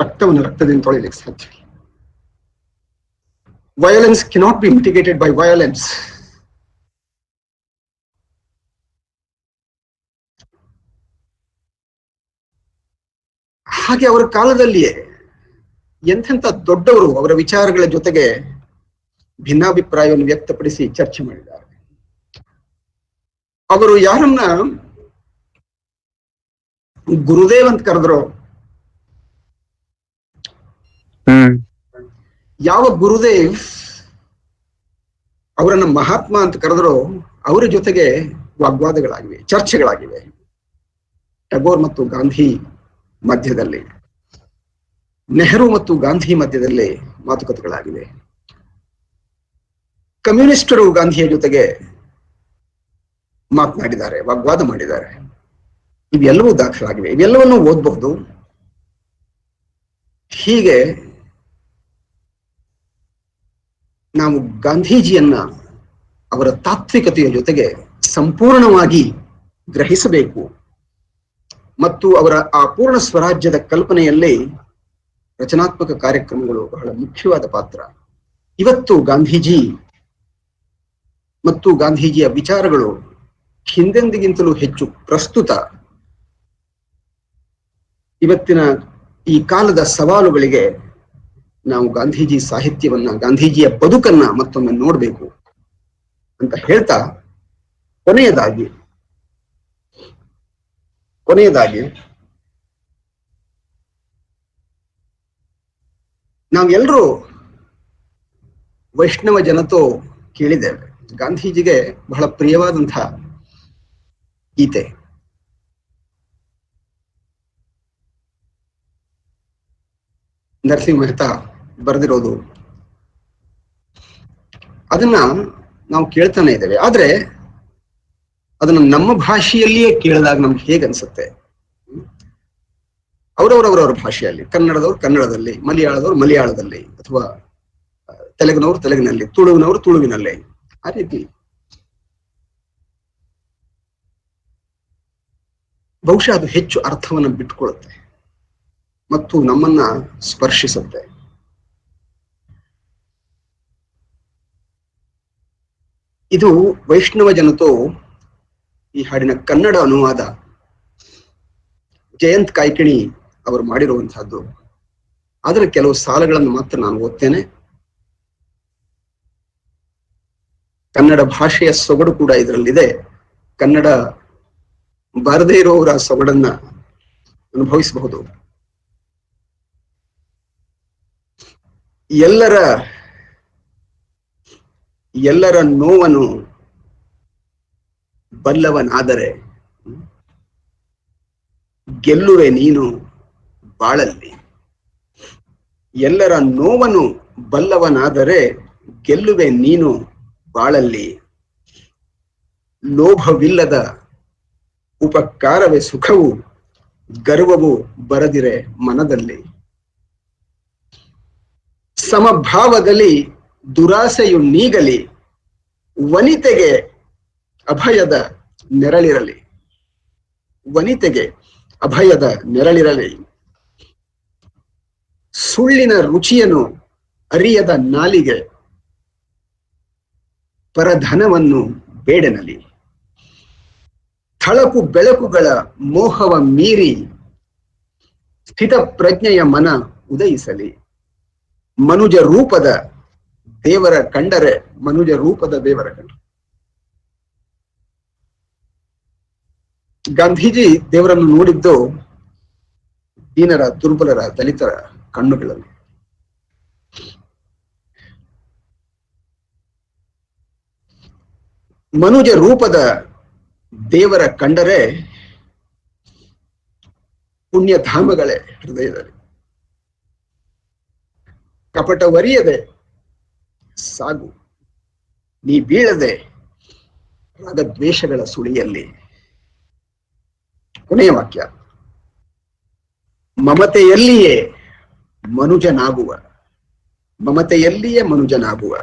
ರಕ್ತದಿಂದ ತೊಳೆಯಲಿಕ್ಕೆ ಸಾಧ್ಯವಿಲ್ಲ. Violence cannot be mitigated by violence. ಹಾಗೆ ಅವರ ಕಾಲದಲ್ಲಿಯೇ ಎಂತೆಂಥ ದೊಡ್ಡವರು ಅವರ ವಿಚಾರಗಳ ಜೊತೆಗೆ ಭಿನ್ನಾಭಿಪ್ರಾಯವನ್ನು ವ್ಯಕ್ತಪಡಿಸಿ ಚರ್ಚೆ ಮಾಡಿದ್ದಾರೆ. ಅವರು ಯಾರನ್ನ ಗುರುದೇವ್ ಅಂತ ಕರೆದ್ರು, ಯಾವ ಗುರುದೇವ್ ಅವರನ್ನ ಮಹಾತ್ಮ ಅಂತ ಕರೆದ್ರು, ಅವರ ಜೊತೆಗೆ ವಾಗ್ವಾದಗಳಾಗಿವೆ, ಚರ್ಚೆಗಳಾಗಿವೆ. ಟಗೋರ್ ಮತ್ತು ಗಾಂಧಿ ಮಧ್ಯದಲ್ಲಿ, ನೆಹರು ಮತ್ತು ಗಾಂಧಿ ಮಧ್ಯದಲ್ಲಿ ಮಾತುಕತೆಗಳಾಗಿವೆ. ಕಮ್ಯುನಿಸ್ಟರು ಗಾಂಧಿಯ ಜೊತೆಗೆ ಮಾತನಾಡಿದ್ದಾರೆ, ವಾಗ್ವಾದ ಮಾಡಿದ್ದಾರೆ. ಇವೆಲ್ಲವೂ ದಾಖಲಾಗಿವೆ. ಇವೆಲ್ಲವನ್ನು ಓದಬಹುದು. ಹೀಗೆ ನಾವು ಗಾಂಧೀಜಿಯನ್ನ ಅವರ ತಾತ್ವಿಕತೆಯ ಜೊತೆಗೆ ಸಂಪೂರ್ಣವಾಗಿ ಗ್ರಹಿಸಬೇಕು ಮತ್ತು ಅವರ ಆ ಪೂರ್ಣ ಸ್ವರಾಜ್ಯದ ಕಲ್ಪನೆಯಲ್ಲಿ ರಚನಾತ್ಮಕ ಕಾರ್ಯಕ್ರಮಗಳು ಬಹಳ ಮುಖ್ಯವಾದ ಪಾತ್ರ. ಇವತ್ತು ಗಾಂಧೀಜಿ ಮತ್ತು ಗಾಂಧೀಜಿಯ ವಿಚಾರಗಳು ಹಿಂದೆಂದಿಗಿಂತಲೂ ಹೆಚ್ಚು ಪ್ರಸ್ತುತ. ಇವತ್ತಿನ ಈ ಕಾಲದ ಸವಾಲುಗಳಿಗೆ ನಾವು ಗಾಂಧೀಜಿ ಸಾಹಿತ್ಯವನ್ನ, ಗಾಂಧೀಜಿಯ ಬದುಕನ್ನ ಮತ್ತೊಮ್ಮೆ ನೋಡ್ಬೇಕು ಅಂತ ಹೇಳ್ತಾ, ಕೊನೆಯದಾಗಿ ನಾವೆಲ್ಲರೂ ವೈಷ್ಣವ ಜನತೋ ಕೇಳಿದ್ದೇವೆ. ಗಾಂಧೀಜಿಗೆ ಬಹಳ ಪ್ರಿಯವಾದಂತಹ ಗೀತೆ. ನರಸಿಂಹ ಮೆಹ್ತಾ ಬರೆದಿರೋದು. ಅದನ್ನ ನಾವು ಕೇಳ್ತಾನೆ ಇದ್ದೇವೆ. ಆದ್ರೆ ಅದನ್ನ ನಮ್ಮ ಭಾಷೆಯಲ್ಲಿಯೇ ಕೇಳಿದಾಗ ನಮ್ಗೆ ಹೇಗನ್ಸುತ್ತೆ? ಅವರವರವರವರ ಭಾಷೆಯಲ್ಲಿ, ಕನ್ನಡದವ್ರು ಕನ್ನಡದಲ್ಲಿ, ಮಲಯಾಳದವ್ರು ಮಲಯಾಳದಲ್ಲಿ, ಅಥವಾ ತೆಲುಗಿನವ್ರು ತೆಲುಗಿನಲ್ಲಿ, ತುಳುವಿನವರು ತುಳುವಿನಲ್ಲಿ. ಆ ರೀತಿ ಬಹುಶಃ ಅದು ಹೆಚ್ಚು ಅರ್ಥವನ್ನು ಬಿಟ್ಕೊಳ್ಳುತ್ತೆ ಮತ್ತು ನಮ್ಮನ್ನ ಸ್ಪರ್ಶಿಸುತ್ತೆ. ಇದು ವೈಷ್ಣವ ಜನತೋ ಈ ಹಾಡಿನ ಕನ್ನಡ ಅನುವಾದ ಜಯಂತ್ ಕಾಯ್ಕಿಣಿ ಅವರು ಮಾಡಿರುವಂತಹದ್ದು. ಆದರೆ ಕೆಲವು ಸಾಲುಗಳನ್ನು ಮಾತ್ರ ನಾನು ಓದ್ತೇನೆ. ಕನ್ನಡ ಭಾಷೆಯ ಸೊಗಡು ಕೂಡ ಇದರಲ್ಲಿದೆ. ಕನ್ನಡ ಬಾರದೇ ಇರುವವರ ಸೊಗಡನ್ನ ಅನುಭವಿಸಬಹುದು. ಎಲ್ಲರ ನೋವನ್ನು ಬಲ್ಲವನಾದರೆ ಗೆಲ್ಲುವೆ ನೀನು ಬಾಳಲ್ಲಿ. ಎಲ್ಲರ ನೋವನ್ನು ಬಲ್ಲವನಾದರೆ ಗೆಲ್ಲುವೆ ನೀನು ಬಾಳಲ್ಲಿ. ಲೋಭವಿಲ್ಲದ ಉಪಕಾರವೇ ಸುಖವು, ಗರ್ವವು ಬರದಿರೆ ಮನದಲ್ಲಿ. ಸಮಭಾವದಲ್ಲಿ ದುರಾಸೆಯು ನೀಗಲಿ, ವನಿತೆಗೆ ಅಭಯದ ನೆರಳಿರಲಿ. ವನಿತೆಗೆ ಅಭಯದ ನೆರಳಿರಲಿ. ಸುಳ್ಳಿನ ರುಚಿಯನ್ನು ಅರಿಯದ ನಾಲಿಗೆ ಪರಧನವನ್ನು ಬೇಡನಲಿ. ಥಳಕು ಬೆಳಕುಗಳ ಮೋಹವ ಮೀರಿ ಸ್ಥಿತ ಪ್ರಜ್ಞೆಯ ಮನ ಉದಯಿಸಲಿ. ಮನುಜ ರೂಪದ ದೇವರ ಕಂಡರೆ, ಮನುಜ ರೂಪದ ದೇವರ ಕಂಡರೆ. ಗಾಂಧೀಜಿ ದೇವರನ್ನು ನೋಡಿದ್ದು ದೀನರ, ದುರ್ಬಲರ, ದಲಿತರ ಕಣ್ಣುಗಳಲ್ಲಿ. ಮನುಜ ರೂಪದ ದೇವರ ಕಂಡರೆ ಪುಣ್ಯಧಾಮಗಳೇ ಹೃದಯದಲ್ಲಿ. ಕಪಟವರಿಯದೆ ಸಾಗು, ನೀ ಬೀಳದೆ ರಾಗದ್ವೇಷಗಳ ಸುಳಿಯಲ್ಲಿ. ಕೊನೆಯ ವಾಕ್ಯ, ಮಮತೆಯಲ್ಲಿಯೇ ಮನುಜನಾಗುವ, ಮಮತೆಯಲ್ಲಿಯೇ ಮನುಜನಾಗುವ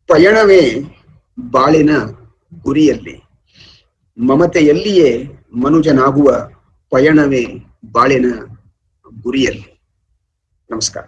ಪಯಣವೇ ಬಾಳಿನ ಗುರಿಯಲ್ಲಿ. ಮಮತೆಯಲ್ಲಿಯೇ ಮನುಜನಾಗುವ ಪಯಣವೇ ಬಾಳಿನ ಗುರಿಯಲ್ಲಿ. ನಮಸ್ಕಾರ.